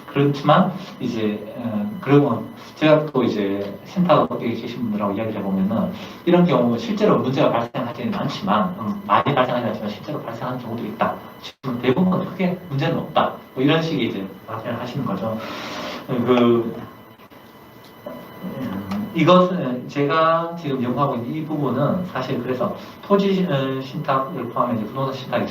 그렇지만 이제 그러면 제가 또 이제 신탁업계에 계신 분들하고 이야기를 해보면은 이런 경우 실제로 문제가 발생하지는 않지만 많이 발생하지 않지만 실제로 발생하는 경우도 있다. 지금 대부분 크게 문제는 없다. 뭐 이런 식의 이제 말씀을 하시는 거죠. 이것은 제가 지금 연구하고 있는 이 부분은 사실 그래서 토지 신탁을 포함해 이제 부동산 신탁이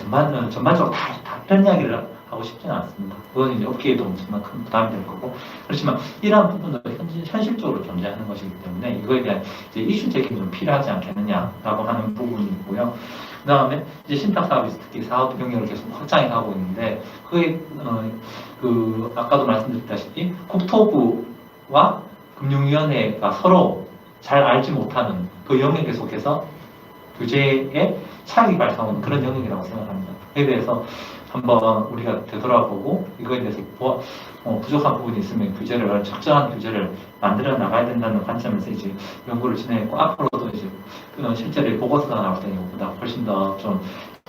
전반적으로 다 이런 이야기를 하고 싶지는 않습니다. 그건 이제 업계에도 엄청난 큰 부담이 될 거고 그렇지만 이러한 부분도 현실적으로 존재하는 것이기 때문에 이거에 대한 이제 이슈 제기는 좀 필요하지 않겠느냐라고 하는 부분이 있고요. 그 다음에 이제 신탁 사업이 특히 사업 경력을 계속 확장해 가고 있는데 그게 아까도 말씀드렸다시피 국토부와 금융위원회가 서로 잘 알지 못하는 그 영역에 속해서 규제에 차익이 발생하는 그런 영역이라고 생각합니다. 그에 대해서 한번 우리가 되돌아보고 이거에 대해서 부족한 부분이 있으면 적절한 규제를 만들어 나가야 된다는 관점에서 이제 연구를 진행했고 앞으로도 이제 실제로 보고서가 나올 때 이것보다 훨씬 더 좀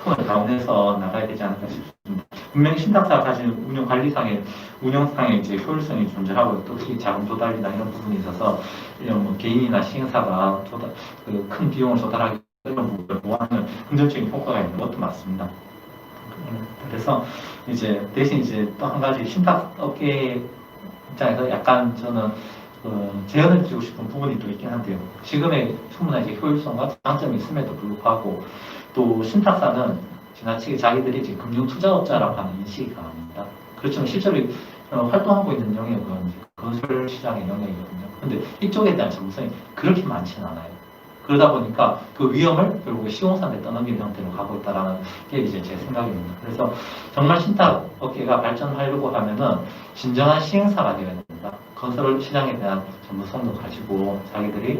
톤을 다운해서 나가야 되지 않을까 싶습니다. 분명히 신탁사가 사실 운영상의 이제 효율성이 존재하고 또 특히 자금 조달이나 이런 부분이 있어서 이런 개인이나 시행사가 큰 비용을 조달하기 이런 부분을 보완하는 긍정적인 효과가 있는 것도 맞습니다. 그래서 이제 대신 이제 또 한 가지 신탁업계 입장에서 약간 저는 제언을 드리고 싶은 부분이 또 있긴 한데요. 지금의 충분한 이제 효율성과 장점이 있음에도 불구하고 또 신탁사는 지나치게 자기들이 지금 금융투자업자라고 하는 인식이 강합니다. 그렇지만 실제로 활동하고 있는 영역은 건설 시장의 영역이거든요. 근데 이쪽에 대한 전문성이 그렇게 많지는 않아요. 그러다 보니까 그 위험을 결국 시공사한테 떠넘기는 형태로 가고 있다는 게 이제 제 생각입니다. 그래서 정말 신탁 업계가 발전하려고 하면은 진정한 시행사가 되어야 됩니다. 건설 시장에 대한 전문성도 가지고 자기들이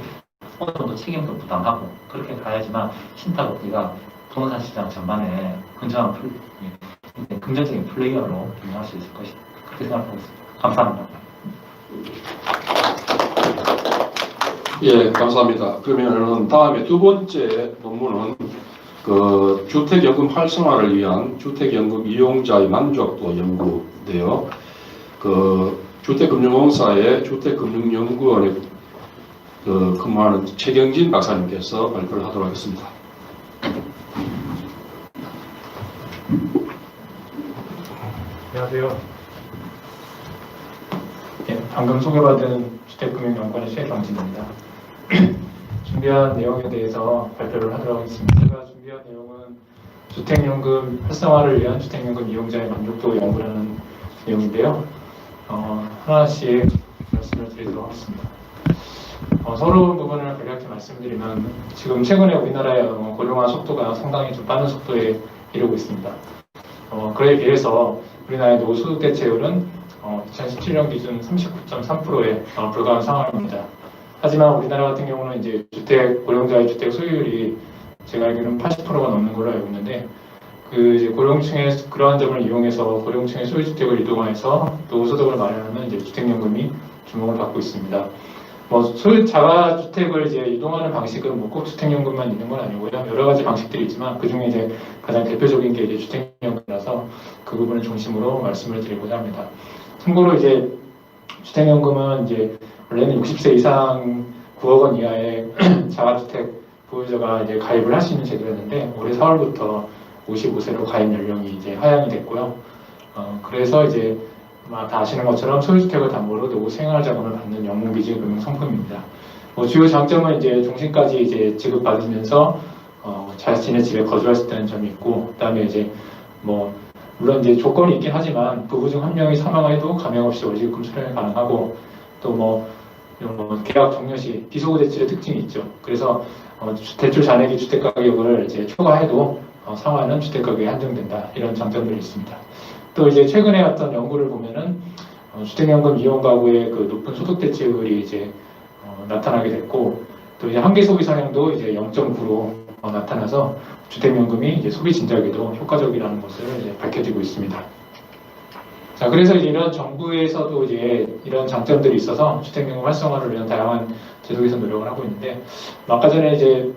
어느 정도 책임도 부담하고 그렇게 가야지만 신탁 업계가 부동산 시장 전반에 긍정적인 플레이어로 기능할 수 있을 것이다. 그렇게 생각하고 있습니다. 감사합니다. 예, 감사합니다. 그러면은 다음에 두 번째 논문은 그 주택연금 활성화를 위한 주택연금 이용자의 만족도 연구인데요. 그 주택금융공사의 주택금융연구원에 근무하는 최경진 박사님께서 발표를 하도록 하겠습니다. 안녕하세요. 네, 방금 소개받은 주택금융연구원의 최경진입니다. 준비한 내용에 대해서 발표를 하도록 하겠습니다. 제가 준비한 내용은 주택연금 활성화를 위한 주택연금 이용자의 만족도 연구라는 내용인데요. 하나씩 말씀을 드리도록 하겠습니다. 서러운 부분을 간략히 말씀드리면 지금 최근에 우리나라의 고령화 속도가 상당히 좀 빠른 속도에 이르고 있습니다. 그에 비해서 우리나라의 노후소득 대체율은 2017년 기준 39.3%에 불과한 상황입니다. 하지만 우리나라 같은 경우는 이제 고령자의 주택 소유율이 제가 알기로는 80%가 넘는 걸로 알고 있는데 그 이제 고령층의 그러한 점을 이용해서 고령층의 소유주택을 이동해서 노후소득을 마련하는 이제 주택연금이 주목을 받고 있습니다. 뭐 소유 자가주택을 이제 이동하는 방식은 뭐 꼭 주택연금만 있는 건 아니고요. 여러 가지 방식들이 있지만 그 중에 이제 가장 대표적인 게 이제 주택연금이라서 그 부분을 중심으로 말씀을 드리고자 합니다. 참고로 이제 주택연금은 이제 원래는 60세 이상 9억 원 이하의 자가주택 보유자가 이제 가입을 할 수 있는 제도였는데 올해 4월부터 55세로 가입 연령이 이제 하향이 됐고요. 그래서 이제 다 아시는 것처럼 소유주택을 담보로 노후 생활자금을 받는 영농기지 금융 상품입니다. 뭐 주요 장점은 이제 종신까지 이제 지급받으면서 자신의 집에 거주할 수 있다는 점이 있고, 그다음에 이제 뭐 물론 이제 조건이 있긴 하지만 부부 중 한 명이 사망해도 감형 없이 월지급금 수령이 가능하고, 또 뭐 계약 종료 시 비소구 대출의 특징이 있죠. 그래서 대출 잔액이 주택 가격을 이제 초과해도 상환은 주택 가격에 한정된다, 이런 장점들이 있습니다. 또 이제 최근에 어떤 연구를 보면은 주택연금 이용 가구의 그 높은 소득 대체율이 이제 나타나게 됐고, 또 이제 한계 소비 성향도 이제 0.9로 나타나서 주택연금이 이제 소비 진작에도 효과적이라는 것을 이제 밝혀지고 있습니다. 자, 그래서 이제 이런 정부에서도 이제 이런 장점들이 있어서 주택연금 활성화를 위한 다양한 제도 개선 노력을 하고 있는데, 아까 전에 이제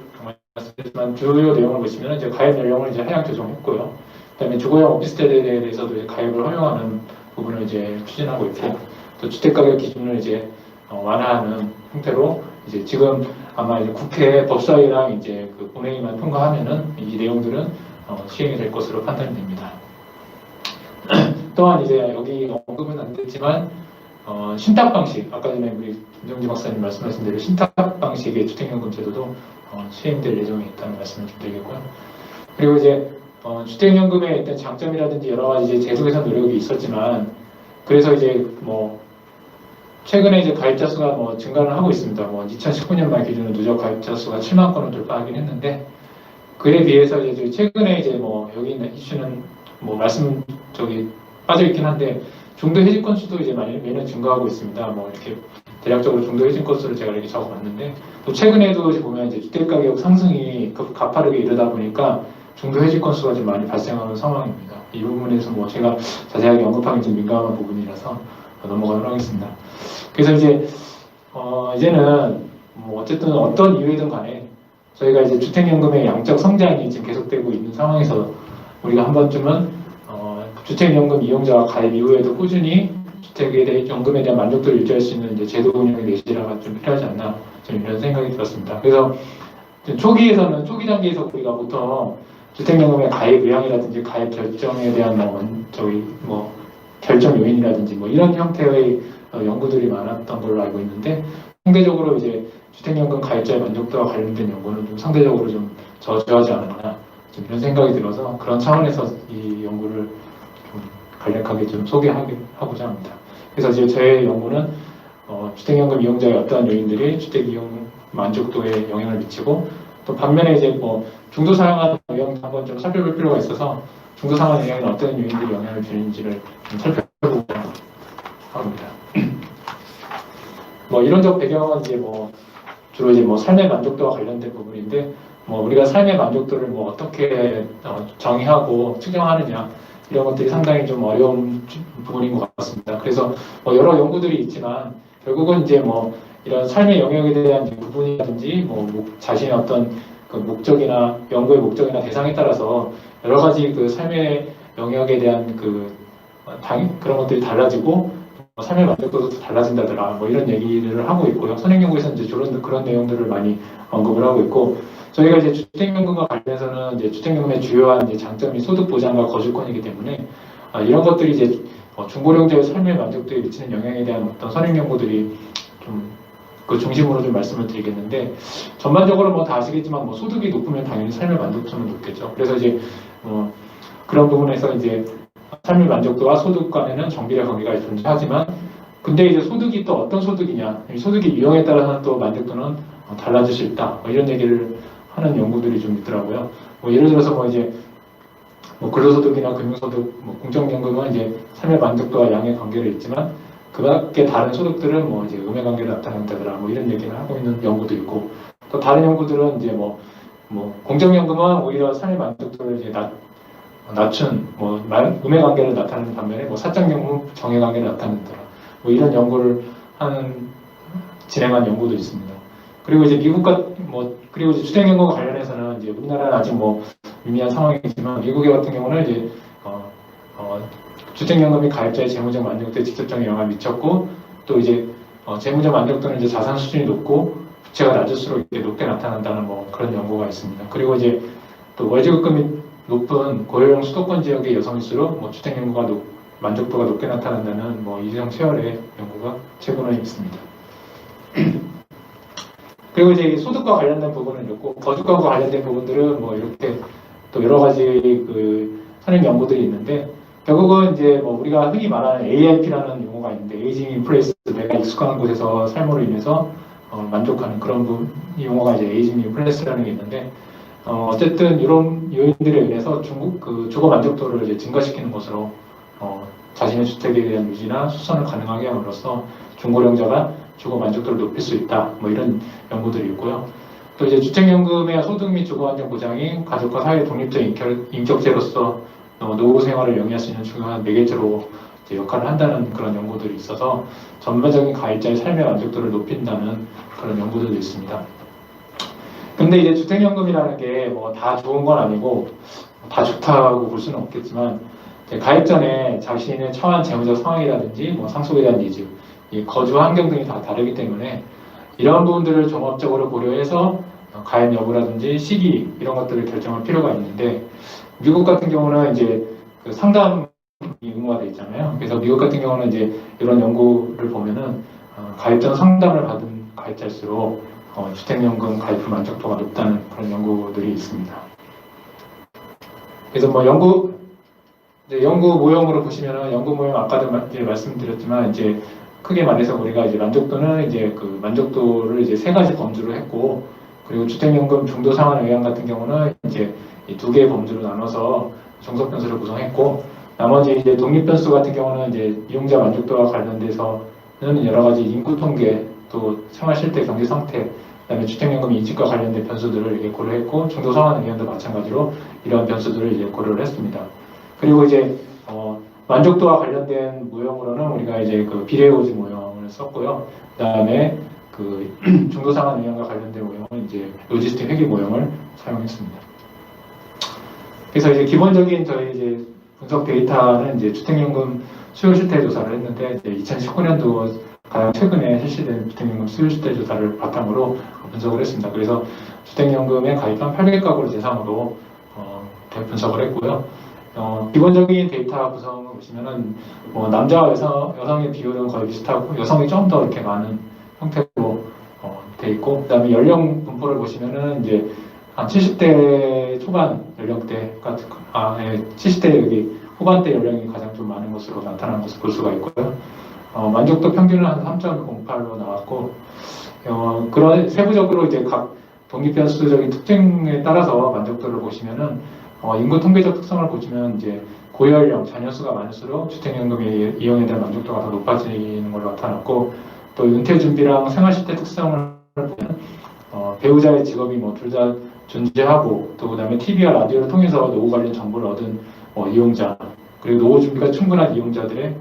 말씀드렸지만 주요 내용을 보시면 이제 가입 연령을 이제 하향 조정했고요. 그다음에 주거용 오피스텔에 대해서도 이제 가입을 허용하는 부분을 이제 추진하고 있고, 또 주택가격 기준을 이제 완화하는 형태로 이제 지금 아마 이제 국회 법사위랑 이제 그 본회의만 통과하면은 이 내용들은 시행이 될 것으로 판단이 됩니다. 또한 이제 여기 언급은 안 됐지만 신탁 방식, 아까 전에 우리 김정지 박사님 말씀하신 대로 신탁 방식의 주택연금 제도도 시행될 예정에 있다는 말씀을 좀 드리겠고요. 그리고 이제 주택연금의 일단 장점이라든지 여러 가지 이제 제도 개선 노력이 있었지만, 그래서 이제 뭐 최근에 이제 가입자 수가 뭐 증가를 하고 있습니다. 뭐 2019년 말 기준으로 누적 가입자 수가 7만 건을 돌파하긴 했는데, 그에 비해서 이제 최근에 이제 뭐 여기 있는 이슈는 뭐 말씀 빠져 있긴 한데, 중도 해지 건수도 이제 매년 증가하고 있습니다. 뭐 이렇게 대략적으로 중도 해지 건수를 제가 이렇게 적어봤는데, 또 최근에도 이제 보면 이제 주택 가격 상승이 가파르게 이르다 보니까 중도 해지 건수가 좀 많이 발생하는 상황입니다. 이 부분에서 뭐 제가 자세하게 언급하기 좀 민감한 부분이라서 넘어가도록 하겠습니다. 그래서 이제 이제는 뭐 어쨌든 어떤 이유이든 간에 저희가 이제 주택연금의 양적 성장이 지금 계속되고 있는 상황에서 우리가 한 번쯤은 주택연금 이용자가 가입 이후에도 꾸준히 주택에 대해 연금에 대한 만족도를 유지할 수 있는 이제 제도 운영의 내실화가 좀 필요하지 않나, 좀 이런 생각이 들었습니다. 그래서 초기 단계에서 우리가 보통 주택연금의 가입 의향이라든지 가입 결정에 대한 결정 요인이라든지 뭐 이런 형태의 연구들이 많았던 걸로 알고 있는데, 상대적으로 이제 주택연금 가입자의 만족도와 관련된 연구는 좀 상대적으로 좀 저조하지 않았나, 좀 이런 생각이 들어서 그런 차원에서 이 연구를 좀 간략하게 좀 소개하고자 합니다. 그래서 이제 저의 연구는 주택연금 이용자의 어떠한 요인들이 주택 이용 만족도에 영향을 미치고, 또 반면에 이제 뭐 중도 상환 영향도 한번 좀 살펴볼 필요가 있어서 중도 상환 영향에는 어떤 요인들이 영향을 주는지를 좀 살펴보고자 합니다. 뭐 이론적 배경은 이제 뭐 주로 이제 뭐 삶의 만족도와 관련된 부분인데, 뭐 우리가 삶의 만족도를 뭐 어떻게 정의하고 측정하느냐, 이런 것들이 상당히 좀 어려운 부분인 것 같습니다. 그래서 뭐 여러 연구들이 있지만 결국은 이제 뭐 이런 삶의 영역에 대한 부분이라든지 뭐 자신의 어떤 그 목적이나 연구의 목적이나 대상에 따라서 여러 가지 그 삶의 영역에 대한 그런 것들이 달라지고 삶의 만족도도 달라진다더라, 뭐 이런 얘기를 하고 있고요. 선행연구에서는 이제 그런 내용들을 많이 언급을 하고 있고, 저희가 이제 주택연금과 관련해서는 이제 주택연금의 주요한 이제 장점이 소득 보장과 거주권이기 때문에 이런 것들이 이제 중고령자의 삶의 만족도에 미치는 영향에 대한 어떤 선행연구들이 좀 그 중심으로 좀 말씀을 드리겠는데, 전반적으로 뭐 다 아시겠지만 뭐 소득이 높으면 당연히 삶의 만족도는 높겠죠. 그래서 이제 그런 부분에서 이제 삶의 만족도와 소득 간에는 정비례 관계가 존재하지만, 근데 이제 소득이 또 어떤 소득이냐, 이 소득의 유형에 따라서는 또 만족도는 달라질 수 있다, 뭐 이런 얘기를 하는 연구들이 좀 있더라고요. 뭐 예를 들어서 뭐 이제 뭐 근로소득이나 금융소득, 뭐 공적연금은 이제 삶의 만족도와 양의 관계를 있지만 그 밖에 다른 소득들은 뭐 이제 음의 관계를 나타낸다더라, 뭐 이런 얘기를 하고 있는 연구도 있고, 또 다른 연구들은 이제 뭐 공적연금은 오히려 삶의 만족도를 이제 낮춘 음의 관계를 나타내는 반면에 사적 경우 정의 관계를 나타낸다. 이런 연구를 진행한 연구도 있습니다. 그리고 이제 그리고 이제 주택 연구와 관련해서는 이제 우리나라는 아직 미미한 상황이지만 미국의 같은 경우는 이제 주택연금이 가입자의 재무적 만족도에 직접적인 영향을 미쳤고 또 이제 재무적 만족도는 이제 자산 수준이 높고 부채가 낮을수록 이렇게 높게 나타난다는 그런 연구가 있습니다. 그리고 이제 또 월지급금이 높은 고요형 수도권 지역의 여성일수록 주택연구가 만족도가 높게 나타난다는 이재성 최열의 연구가 최근에 있습니다. 그리고 이제 소득과 관련된 부분은 있고 거주가와 관련된 부분들은 이렇게 또 여러 가지 선행 연구들이 있는데 결국은 이제 우리가 흔히 말하는 AIP라는 용어가 있는데 에이징 인 플레이스, 내가 익숙한 곳에서 삶으로 인해서 만족하는 그런 용어가 이제 에이징 인 플레이스라는 게 있는데 어쨌든 이런 요인들에 의해서 주거 만족도를 이제 증가시키는 것으로 자신의 주택에 대한 유지나 수선을 가능하게 함으로써 중고령자가 주거 만족도를 높일 수 있다. 이런 연구들이 있고요. 또 이제 주택연금의 소득 및 주거 안정 보장이 가족과 사회 독립적 인격체로서 노후 생활을 영위할 수 있는 중요한 매개체로 역할을 한다는 그런 연구들이 있어서 전반적인 가입자의 삶의 만족도를 높인다는 그런 연구들도 있습니다. 근데 이제 주택연금이라는 게 다 좋은 건 아니고 다 좋다고 볼 수는 없겠지만 가입 전에 자신의 처한 재무적 상황이라든지 상속에 대한 니즈, 거주 환경 등이 다 다르기 때문에 이러한 부분들을 종합적으로 고려해서 가입 여부라든지 시기 이런 것들을 결정할 필요가 있는데 미국 같은 경우는 이제 상담이 의무화되어 있잖아요. 그래서 미국 같은 경우는 이제 이런 연구를 보면은 가입 전 상담을 받은 가입자일수록 주택연금 가입 만족도가 높다는 그런 연구들이 있습니다. 그래서 연구 모형으로 보시면은 연구 모형 아까도 이제 말씀드렸지만 이제 크게 말해서 우리가 이제 만족도는 이제 만족도를 이제 세 가지 범주로 했고 그리고 주택연금 중도 상환 의향 같은 경우는 이제 이 두 개의 범주로 나눠서 종속 변수를 구성했고 나머지 이제 독립 변수 같은 경우는 이제 이용자 만족도와 관련돼서는 여러 가지 인구 통계 또 생활 실태 경제 상태 그다음에 주택연금 이직과 관련된 변수들을 이렇게 고려했고 중도 상환 의향도 마찬가지로 이러한 변수들을 이제 고려를 했습니다. 그리고 이제 만족도와 관련된 모형으로는 우리가 이제 비례오지 모형을 썼고요. 그다음에 중도 상환 의향과 관련된 모형은 이제 로지스틱 회계 모형을 사용했습니다. 그래서 이제 기본적인 저희 이제 분석 데이터는 이제 주택연금 수요 실태 조사를 했는데 이제 2019년도 가장 최근에 실시된 주택연금 수요 실태 조사를 바탕으로 분석을 했습니다. 그래서 주택연금에 가입한 800가구를 대상으로 분석을 했고요. 기본적인 데이터 구성을 보시면은 남자와 여성의 비율은 거의 비슷하고 여성이 좀 더 이렇게 많은 형태로 돼 있고 그다음에 연령 분포를 보시면은 이제 한 70대 초반 연령대가 70대 여기 후반대 연령이 가장 좀 많은 것으로 나타나는 것을 볼 수가 있고요. 만족도 평균은 한 3.08로 나왔고 그런 세부적으로 이제 각 독립변수적인 특징에 따라서 만족도를 보시면은 인구 통계적 특성을 보시면 이제 고연령 자녀 수가 많을수록 주택연금의 이용에 대한 만족도가 더 높아지는 걸로 나타났고 또 은퇴 준비랑 생활 실태 특성을 보면 배우자의 직업이 둘 다 존재하고 또 그다음에 TV와 라디오를 통해서 노후 관련 정보를 얻은 이용자 그리고 노후 준비가 충분한 이용자들의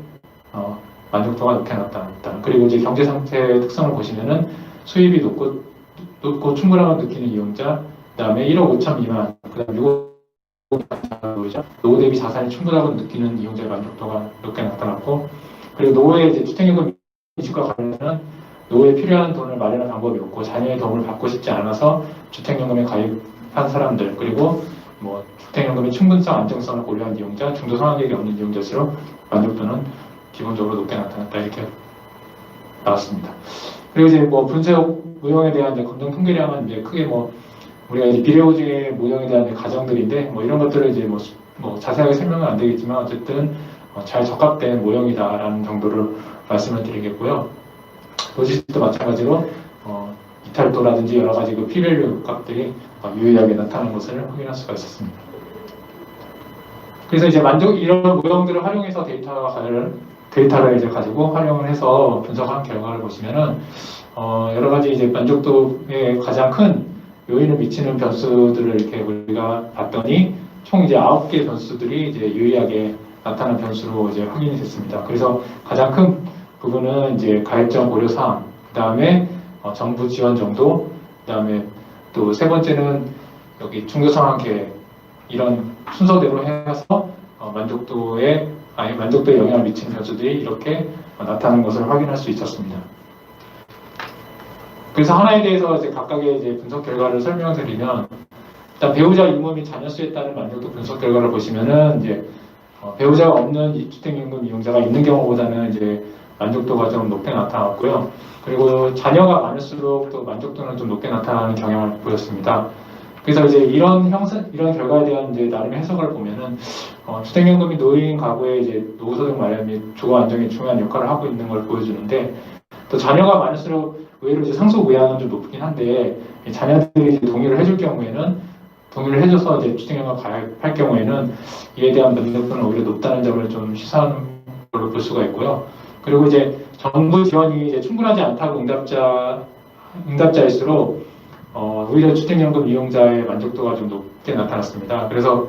만족도가 높게 나타났다. 그리고 이제 경제 상태 특성을 보시면은 수입이 높고 충분함을 느끼는 이용자, 그다음에 1억 5천 미만, 그다음에 6억 노후 대비 자산이 충분하고 느끼는 이용자의 만족도가 높게 나타났고, 그리고 노후에 이제 주택연금 이직과 관련해서는 노후에 필요한 돈을 마련할 방법이 없고 자녀의 도움을 받고 싶지 않아서 주택연금에 가입한 사람들 그리고 주택연금의 충분성 안정성을 고려한 이용자, 중도 상환객이 없는 이용자일수록 만족도는 기본적으로 높게 나타났다 이렇게 나왔습니다. 그리고 이제 분석 모형에 대한 검정 통계량은 이제 크게 우리가 이제 비례오지 모형에 대한 가정들인데 이런 것들을 이제 자세하게 설명은 안 되겠지만 어쨌든 잘 적합된 모형이다라는 정도를 말씀을 드리겠고요. 로지스틱도 마찬가지로 이탈도라든지 여러 가지 P-밸류 값들이 유의하게 나타나는 것을 확인할 수가 있었습니다. 그래서 이제 이런 모형들을 활용해서 데이터를 이제 가지고 활용을 해서 분석한 결과를 보시면은 여러 가지 이제 만족도에 가장 큰 요인을 미치는 변수들을 이렇게 우리가 봤더니 총 이제 9개 변수들이 이제 유의하게 나타난 변수로 이제 확인이 됐습니다. 그래서 가장 큰 부분은 이제 가입점 고려 사항, 그 다음에 정부 지원 정도, 그 다음에 또 세 번째는 여기 중도 상황 계획, 이런 순서대로 해서 만족도에 영향을 미친 변수들이 이렇게 나타나는 것을 확인할 수 있었습니다. 그래서 하나에 대해서 이제 각각의 이제 분석 결과를 설명드리면, 일단 배우자 유무 및 자녀 수에 따른 만족도 분석 결과를 보시면은 이제 배우자가 없는 이 주택연금 이용자가 있는 경우보다는 이제 만족도가 좀 높게 나타났고요. 그리고 자녀가 많을수록 또 만족도는 좀 높게 나타나는 경향을 보였습니다. 그래서 이제 이런 결과에 대한 이제 나름의 해석을 보면은 주택연금이 노인 가구의 이제 노후소득 마련 및 주거 안정에 중요한 역할을 하고 있는 걸 보여주는데, 또 자녀가 많을수록 의외로 이제 상속 의향은 좀 높긴 한데, 자녀들이 이제 동의를 해줄 경우에는, 동의를 해줘서 이제 주택연금 가입할 경우에는 이에 대한 만족도는 오히려 높다는 점을 좀 시사하는 걸로 볼 수가 있고요. 그리고 이제 정부 지원이 이제 충분하지 않다고 응답자일수록 오히려 주택연금 이용자의 만족도가 좀 높게 나타났습니다. 그래서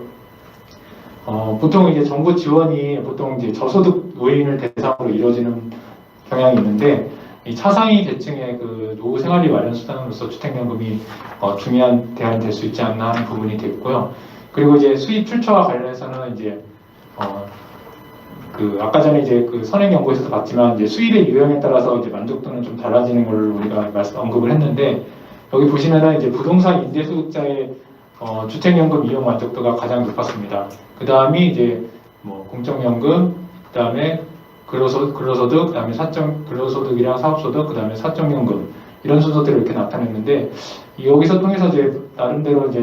보통 이제 정부 지원이 보통 이제 저소득 노인을 대상으로 이루어지는 경향이 있는데, 이 차상위 계층의 그 노후 생활비 마련 수단으로서 주택연금이 중요한 대안이 될 수 있지 않나 하는 부분이 됐고요. 그리고 이제 수입 출처와 관련해서는 이제 그 아까 전에 이제 그 선행 연구에서도 봤지만, 이제 수입의 유형에 따라서 이제 만족도는 좀 달라지는 걸 우리가 언급을 했는데, 여기 보시면은 이제 부동산 임대소득자의 주택연금 이용 만족도가 가장 높았습니다. 그 다음이 이제 뭐 공적연금, 그 다음에 근로소득, 그 다음에 근로소득이랑 사업소득, 그 다음에 사적연금, 이런 순서대로 이렇게 나타냈는데, 여기서 통해서 이제 나름대로 이제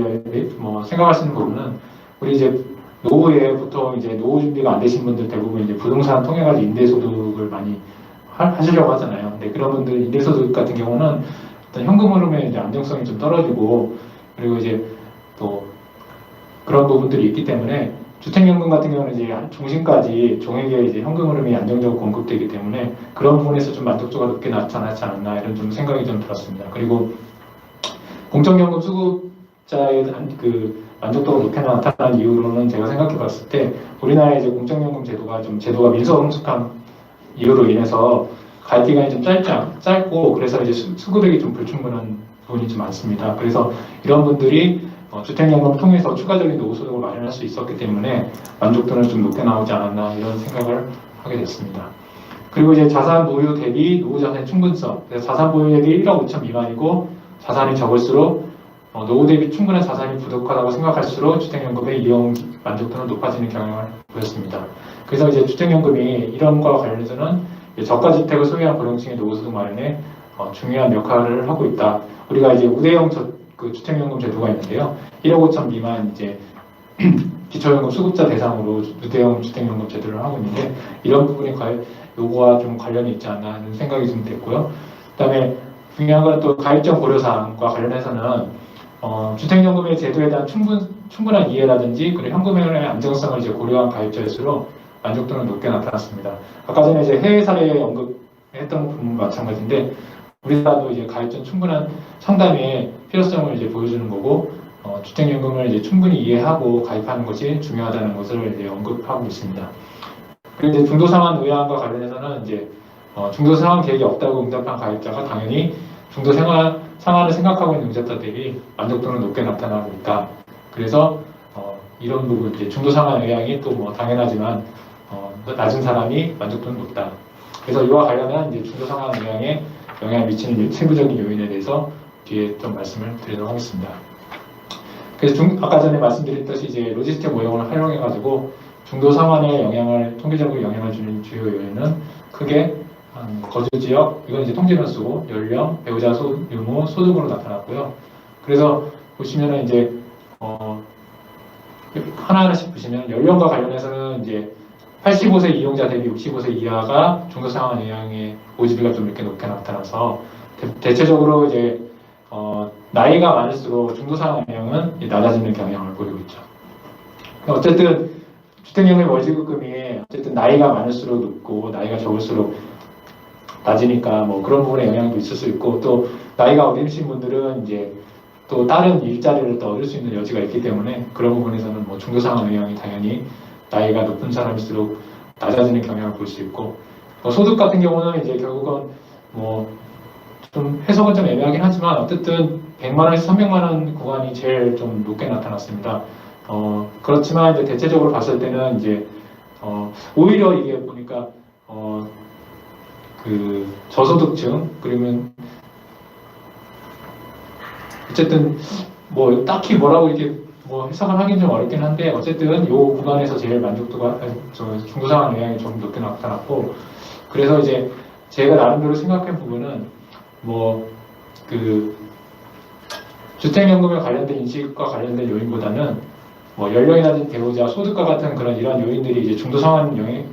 뭐 생각할 수 있는 부분은, 우리 이제 노후에 보통 이제 노후 준비가 안 되신 분들 대부분 이제 부동산 통해 가지고 임대소득을 많이 하시려고 하잖아요. 근데 그런 분들 임대소득 같은 경우는 일단 현금 흐름의 이제 안정성이 좀 떨어지고, 그리고 이제 또 그런 부분들이 있기 때문에 주택연금 같은 경우는 이제 종신까지 종에게 이제 현금 흐름이 안정적으로 공급되기 때문에 그런 부분에서 좀 만족도가 높게 나타나지 않았나, 이런 좀 생각이 좀 들었습니다. 그리고 공적연금 수급자의 그 만족도가 높게 나타난 이유로는 제가 생각해 봤을 때, 우리나라의 이제 공적연금 제도가 민소흥숙한 이유로 인해서 가입 기간이 좀 짧고, 그래서 이제 수급액이 좀 불충분한 부분이 좀 많습니다. 그래서 이런 분들이 주택연금을 통해서 추가적인 노후소득을 마련할 수 있었기 때문에 만족도는 좀 높게 나오지 않았나, 이런 생각을 하게 됐습니다. 그리고 이제 자산 보유 대비 노후 자산의 충분성, 그래서 자산 보유액이 1억 5천 미만이고 자산이 적을수록 노후 대비 충분한 자산이 부족하다고 생각할수록 주택연금의 이용 만족도는 높아지는 경향을 보였습니다. 그래서 이제 주택연금이 이런 것과 관련해서는 저가주택을 소유한 고령층의 노후소득 마련에 중요한 역할을 하고 있다. 우리가 이제 우대형 그 주택연금 제도가 있는데요. 1억 5천 미만 이제 기초연금 수급자 대상으로 우대형 주택연금 제도를 하고 있는데, 이런 부분이 요거와 좀 관련이 있지 않나 하는 생각이 좀 됐고요. 그다음에 중요한 건 또 가입점 고려사항과 관련해서는 주택연금의 제도에 대한 충분한 이해라든지 그리고 현금의 안정성을 이제 고려한 가입자일수록 만족도는 높게 나타났습니다. 아까 전에 이제 해외 사례 언급했던 부분 마찬가지인데, 우리나라도 이제 가입점 충분한 상담의 필요성을 이제 보여주는 거고, 주택연금을 이제 충분히 이해하고 가입하는 것이 중요하다는 것을 이제 언급하고 있습니다. 그리고 이제 중도상환 의향과 관련해서는 이제 중도상환 계획이 없다고 응답한 가입자가 당연히 상환을 생각하고 있는 응답자 대비 만족도는 높게 나타나고 있다. 그래서 이런 부분, 이제 중도상환 의향이 또 뭐 당연하지만 낮은 사람이 만족도는 높다. 그래서 이와 관련한 이제 중도상환 의향에 영향을 미치는 세부적인 요인에 대해서 뒤에 좀 말씀을 드리도록 하겠습니다. 그래서 아까 전에 말씀드렸듯이 이제 로지스틱 모형을 활용해가지고 중도 상환에 통계적으로 영향을 주는 주요 요인은 크게 거주 지역, 이건 이제 통계 변수고, 연령, 배우자 유무, 소득으로 나타났고요. 그래서 보시면은 이제 하나하나씩 보시면 연령과 관련해서는 이제 85세 이용자 대비 65세 이하가 중도 상환 영향의 고지비가 좀 이렇게 높게 나타나서 대체적으로 이제 나이가 많을수록 중도 상환 영향은 낮아지는 경향을 보이고 있죠. 어쨌든 주택연금 월지급금이 어쨌든 나이가 많을수록 높고 나이가 적을수록 낮으니까 뭐 그런 부분에 영향도 있을 수 있고, 또 나이가 어리신 분들은 이제 또 다른 일자리를 또 얻을 수 있는 여지가 있기 때문에 그런 부분에서는 뭐 중도 상환 영향이 당연히 나이가 높은 사람일수록 낮아지는 경향을 볼 수 있고 소득 같은 경우는 이제 결국은 뭐 좀 해석은 좀 애매하긴 하지만 어쨌든 100만 원에서 300만 원 구간이 제일 좀 높게 나타났습니다. 그렇지만 이제 대체적으로 봤을 때는 이제 오히려 이게 보니까 그 저소득층 그러면 어쨌든 뭐 딱히 뭐라고 이렇게 뭐 해석을 하긴 좀 어렵긴 한데 어쨌든 요 구간에서 제일 만족도가 중도상환 영향이 좀 높게 나타났고 그래서 이제 제가 나름대로 생각한 부분은 뭐 그 주택연금에 관련된 인식과 관련된 요인보다는 뭐 연령이라든지 배우자, 소득과 같은 그런 이러한 요인들이 이제 중도상환 영향에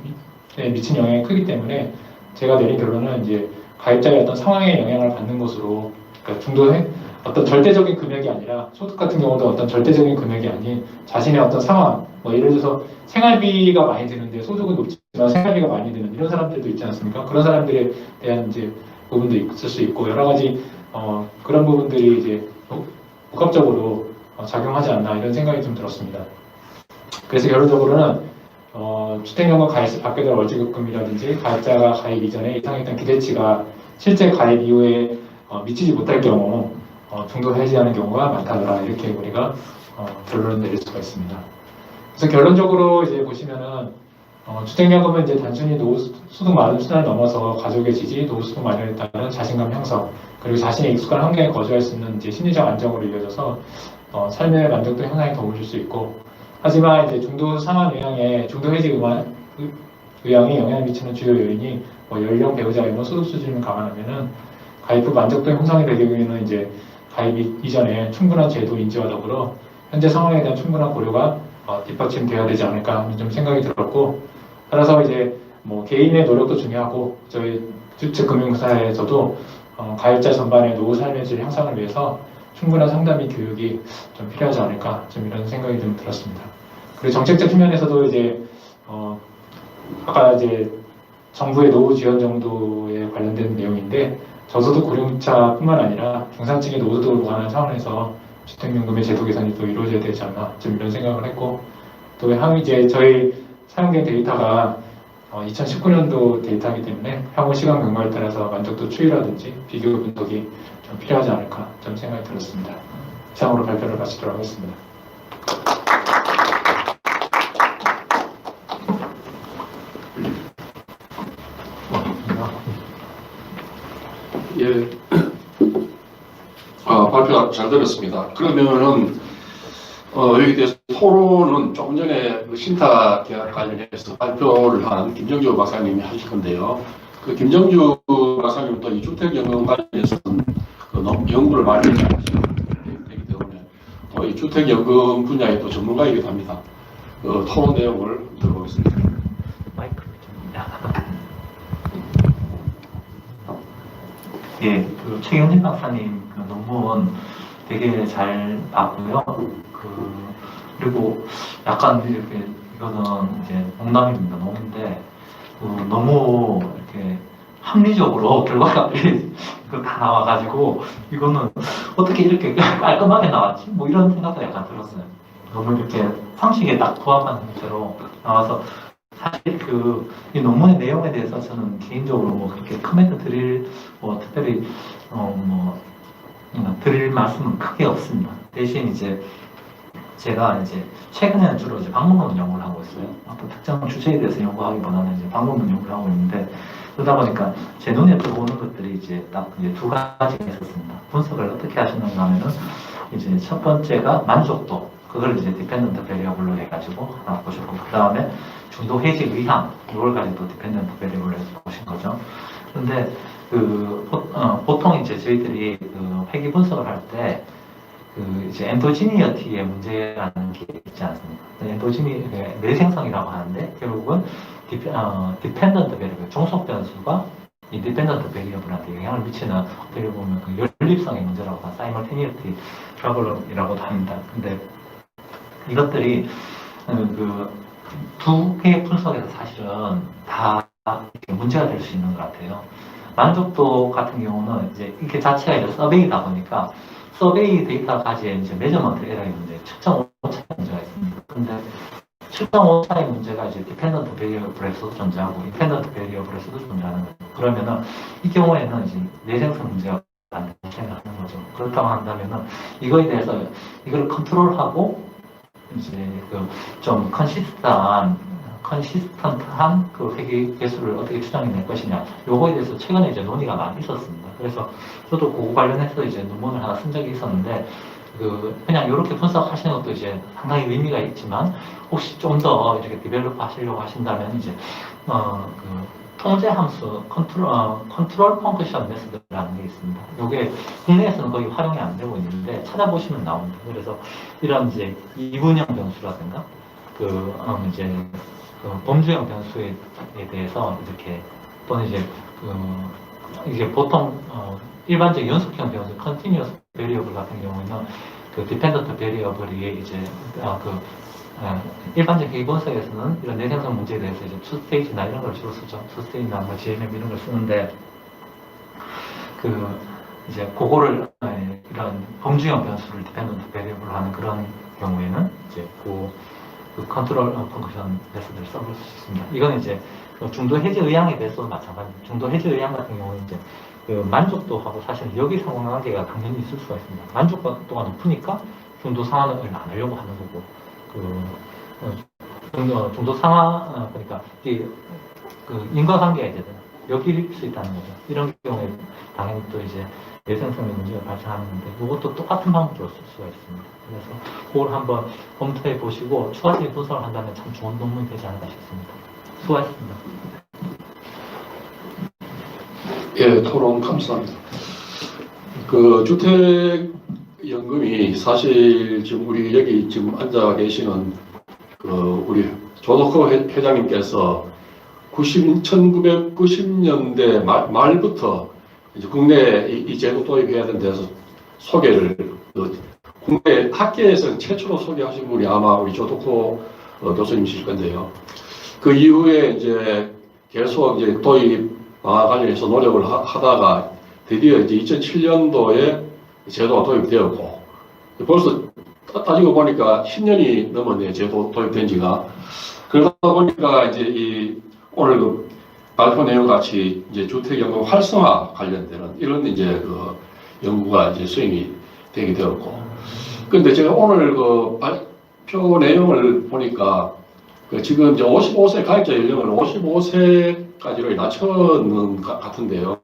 미친 영향이 크기 때문에 제가 내린 결론은 이제 가입자의 어떤 상황에 영향을 받는 것으로 그러니까 중도에 어떤 절대적인 금액이 아니라 소득 같은 경우도 어떤 절대적인 금액이 아닌 자신의 어떤 상황 뭐 예를 들어서 생활비가 많이 드는데 소득은 높지만 생활비가 많이 드는 이런 사람들도 있지 않습니까? 그런 사람들에 대한 이제 부분도 있을 수 있고 여러 가지 그런 부분들이 이제 복합적으로 작용하지 않나 이런 생각이 좀 들었습니다. 그래서 결론적으로는 주택연금 가입 받게 될 월지급금이라든지 가입자가 가입 이전에 예상했던 기대치가 실제 가입 이후에 미치지 못할 경우 중도 해지하는 경우가 많다더라 이렇게 우리가 결론을 내릴 수가 있습니다. 그래서 결론적으로 이제 보시면은 주택연금은 이제 단순히 노후소득 마련 수단을 넘어서 가족의 지지, 노후소득 마련에 따른 자신감 형성, 그리고 자신의 익숙한 환경에 거주할 수 있는 이제 심리적 안정으로 이어져서 삶의 만족도 향상에 도움을 줄 수 있고, 하지만 이제 중도 상환 영향에 중도 해지 의향이 영향을 미치는 주요 요인이 뭐 연령, 배우자 유무, 소득 수준을 감안하면은 가입 후 만족도 형성이 되기 위해서는 이제 가입 이전에 충분한 제도 인지와 더불어 현재 상황에 대한 충분한 고려가 뒷받침되어야 되지 않을까 좀 생각이 들었고, 따라서 이제 뭐 개인의 노력도 중요하고 저희 주택금융사에서도 가입자 전반의 노후 삶의 질 향상을 위해서 충분한 상담 및 교육이 좀 필요하지 않을까 좀 이런 생각이 좀 들었습니다. 그리고 정책적 측면에서도 이제 아까 이제 정부의 노후 지원 정도에 관련된 내용인데 저소득 고령자뿐만 아니라 중산층의 노후도를 보완하는 차원에서 주택연금의 제도 개선이 또 이루어져야 되지 않나 좀 이런 생각을 했고, 또 향후 이제 저희 사용된 데이터가 2019년도 데이터이기 때문에 향후 시간 경과에 따라서 만족도 추이라든지 비교 분석이 좀 필요하지 않을까 좀 생각이 들었습니다. 이상으로 발표를 마치도록 하겠습니다. 예, 발표 잘 들었습니다. 그러면은 여기 대해서 토론은 조금 전에 그 신탁 계약 관련해서 발표를 한 김정주 박사님이 하실 건데요. 그 김정주 박사님은 또 이 주택연금 관련해서는 그 연구를 많이 하시기 때문에 이 주택연금 분야의 또 전문가이기도 합니다. 그 토론 내용을 들어보겠습니다. 예, 그 최경진 박사님 그 논문 되게 잘 봤고요. 그리고 약간 이렇게 이거는 이제 농담입니다. 농인데 너무 이렇게 합리적으로 결과값이 다 나와가지고 이거는 어떻게 이렇게 깔끔하게 나왔지? 뭐 이런 생각도 약간 들었어요. 너무 이렇게 상식에 딱 부합한 형태로 나와서 사실 이 논문의 내용에 대해서 저는 개인적으로 뭐 그렇게 코멘트 드릴 뭐 특별히 드릴 말씀은 크게 없습니다. 대신 이제 제가 이제 최근에는 주로 이제 방문론 연구를 하고 있어요. 어떤 특정 주제에 대해서 연구하기보다는 이제 방문론 연구를 하고 있는데, 그러다 보니까 제 눈에 들어오는 것들이 이제 딱 이제 두 가지가 있었습니다. 분석을 어떻게 하시는가 하면은 이제 첫 번째가 만족도, 그걸 이제 디펜던트 베리어블로 해가지고 하나 보셨고, 그 다음에 중도 해지 의향, 이걸 가지고 디펜던트 베리어블로 해서 보신 거죠. 그런데 보통 이제 저희들이 회귀 분석을 할 때 이제 엔도지니어티의 문제라는 게 있지 않습니까? 엔도지니 내생성이라고 하는데 결국은 디펜던트 베리어블, 종속 변수가 이 디펜던트 베리어블한테 영향을 미치는 어떻게 보면 연립성의 문제라고 사이멀테니어티 트러블이라고도 합니다. 근데 이것들이 두 개의 분석에서 사실은 다 문제가 될 수 있는 것 같아요. 만족도 같은 경우는 이제 이게 자체가 이제 서베이다 보니까 서베이 데이터 가지에 이제 메저먼트 에러의 문제, 측정 오차의 문제가 있습니다. 근데 측정 오차의 문제가 이제 디펜던트 베리어블에서도 존재하고 인펜던트 베리어블에서도 존재하는 거예요. 그러면은 이 경우에는 이제 내생성 문제가 생각하는 거죠. 그렇다고 한다면은 이거에 대해서 이걸 컨트롤하고 이제 그 좀 컨시스턴트한 그 회계 개수를 어떻게 추정해낼 것이냐, 요거에 대해서 최근에 이제 논의가 많이 있었습니다. 그래서 저도 그거 관련해서 이제 논문을 하나 쓴 적이 있었는데, 그냥 이렇게 분석하시는 것도 이제 상당히 의미가 있지만, 혹시 좀 더 이렇게 디벨롭 하시려고 하신다면 이제 통제 함수 컨트롤 펑크션 메소드라는 게 있습니다. 이게 국내에서는 거의 활용이 안 되고 있는데 찾아보시면 나옵니다. 그래서 이런 이제 이분형 변수라든가 이제 범주형 변수에 대해서 이렇게 또는 이제 이게 보통 일반적 연속형 변수 컨티뉴어스 베리어블 같은 경우에는 디펜던트 베리어블이 이제 일반적 회계 분석에서는 이런 내생성 문제에 대해서 이제 투스테이지나 이런 걸 주로 쓰죠. 투스테이지나 뭐 GMM 이런 걸 쓰는데, 이제 그거를 이런 범주형 변수를 디펜던트 베리어블로 하는 그런 경우에는 이제 그 컨트롤 펑크션 메소드를 써볼 수 있습니다. 이건 이제 중도 해지 의향에 대해서도 마찬가지입니다. 중도 해지 의향 같은 경우는 이제 만족도하고 사실 여기 상관관계가 당연히 있을 수가 있습니다. 만족도가 높으니까 중도 상환을 안 하려고 하는 거고, 중도 상하, 그러니까, 인과관계가 이제 여기일 수 있다는 거죠. 이런 경우에 당연히 또 이제 내생성의 문제가 발생하는데, 이것도 똑같은 방법으로 쓸 수가 있습니다. 그래서 그걸 한번 검토해 보시고 추가적인 분석을 한다면 참 좋은 논문이 되지 않을까 싶습니다. 수고하셨습니다. 예, 토론 감사합니다. 주택연금이 사실 지금 우리 여기 지금 앉아 계시는 우리 조덕호 회장님께서 1990년대 말부터 이제 국내에 이 제도 도입해야 된다 해서 소개를, 국내 학계에서는 최초로 소개하신 분이 아마 우리 조덕호 교수님이실 건데요. 그 이후에 이제 계속 이제 도입 방안 관련해서 노력을 하다가 드디어 이제 2007년도에 제도가 도입되었고, 벌써 따지고 보니까 10년이 넘었네요. 제도 도입된 지가. 그러다 보니까 이제 오늘 발표 내용 같이 이제 주택연금 활성화 관련되는 이런 이제 연구가 이제 수행이 되게 되었고. 근데 제가 오늘 발표 내용을 보니까 지금 이제 55세 가입자 연령을 55세까지로 낮추는 것 같은데요.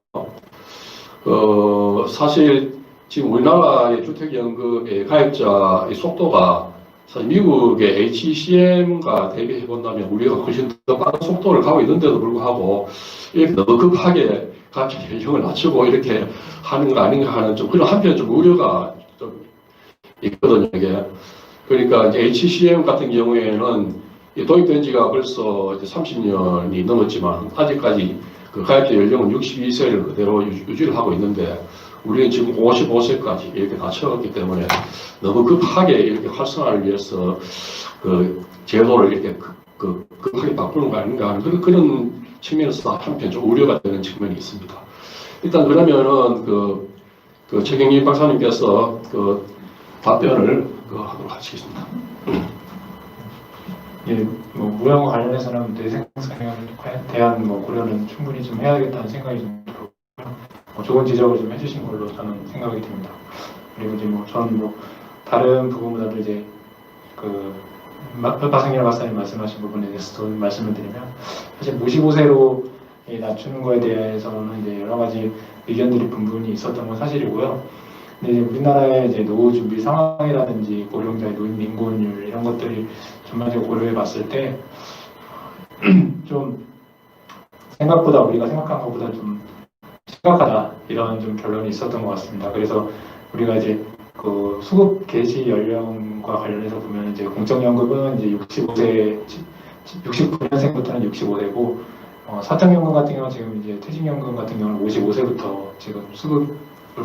사실 지금 우리나라의 주택연금의 가입자의 속도가 사실 미국의 HCM과 대비해 본다면 우리가 훨씬 더 빠른 속도를 가고 있는데도 불구하고 이렇게 너무 급하게 가입자 연령을 낮추고 이렇게 하는 거 아닌가 하는 좀 그런 한편 좀 우려가 좀 있거든요. 이게. 그러니까 이제 HCM 같은 경우에는 도입된 지가 벌써 이제 30년이 넘었지만 아직까지 그 가입자 연령은 62세를 그대로 유지를 하고 있는데 우리는 지금 55세까지 이렇게 낮춰왔기 때문에 너무 급하게 이렇게 활성화를 위해서 그 제도를 이렇게 급하게 바꾸는 거 아닌가 하는 그런 측면에서 한편 좀 우려가 되는 측면이 있습니다. 일단 그러면은 최경희 박사님께서 답변을 하도록 하시겠습니다. 예, 무형과 관련해서는 내생성에 대한 고려는 충분히 좀 해야겠다는 생각이 좀 들고, 좋은 지적을 좀 해주신 걸로 저는 생각이 듭니다. 그리고 이제 저는 다른 부분보다도 이제 박상일 박사님 말씀하신 부분에 대해서 말씀을 드리면, 사실 55세로 낮추는 거에 대해서는 이제 여러 가지 의견들이 분분히 있었던 건 사실이고요. 근데 이제 우리나라의 이제 노후 준비 상황이라든지 고령자의 노인 빈곤율 이런 것들이 전반적으로 고려해 봤을 때 좀 생각보다 우리가 생각한 것보다 좀 심각하다 이런 좀 결론이 있었던 것 같습니다. 그래서 우리가 이제 수급 개시 연령과 관련해서 보면 이제 공적연금은 이제 69년생부터는 65세고 사적연금 같은 경우는 지금 이제 퇴직연금 같은 경우는 55세부터 지금 수급을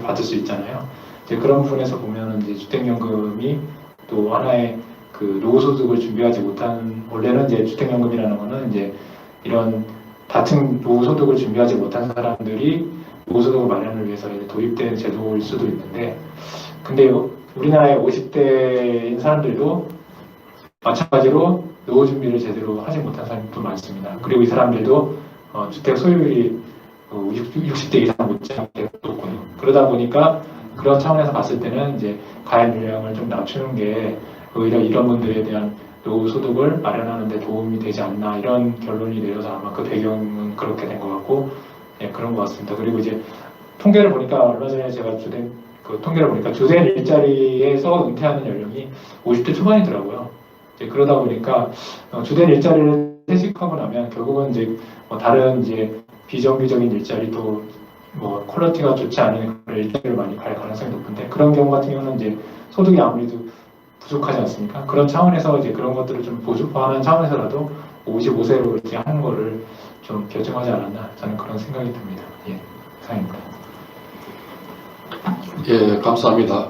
받을 수 있잖아요. 이제 그런 부분에서 보면은 이제 주택연금이 또 하나의 노후소득을 준비하지 못한, 원래는 이제 주택연금이라는 거는 이제 이런 다층 노후소득을 준비하지 못한 사람들이 노후소득을 마련을 위해서 이제 도입된 제도일 수도 있는데, 근데 우리나라의 50대인 사람들도 마찬가지로 노후 준비를 제대로 하지 못한 사람도 많습니다. 그리고 이 사람들도 주택 소유율이 60대 이상 못지않게 높고요. 그러다 보니까 그런 차원에서 봤을 때는 이제 가입 연령을 좀 낮추는 게 오히려 이런 분들에 대한 노후 소득을 마련하는 데 도움이 되지 않나 이런 결론이 내려서 아마 그 배경은 그렇게 된 것 같고 예, 그런 것 같습니다. 그리고 이제 통계를 보니까 얼마 전에 제가 통계를 보니까 주된 일자리에서 은퇴하는 연령이 50대 초반이더라고요. 이제 그러다 보니까 주된 일자리를 퇴직하고 나면 결국은 이제 다른 이제 비정규적인 일자리도 퀄리티가 좋지 않은 그런 일자리를 많이 갈 가능성이 높은데 그런 경우 같은 경우는 이제 소득이 아무래도 부족하지 않습니까? 그런 차원에서 이제 그런 것들을 좀 보완하는 차원에서라도 55세로 이렇게 하는 거를 좀 결정하지 않았나 저는 그런 생각이 듭니다. 예, 이상입니다. 예, 감사합니다.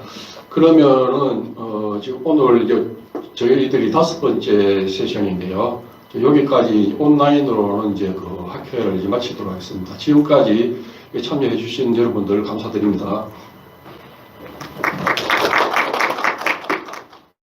그러면은 지금 오늘 저희들이 5번째 세션인데요. 여기까지 온라인으로는 이제 그 학회를 이제 마치도록 하겠습니다. 지금까지 참여해 주신 여러분들 감사드립니다.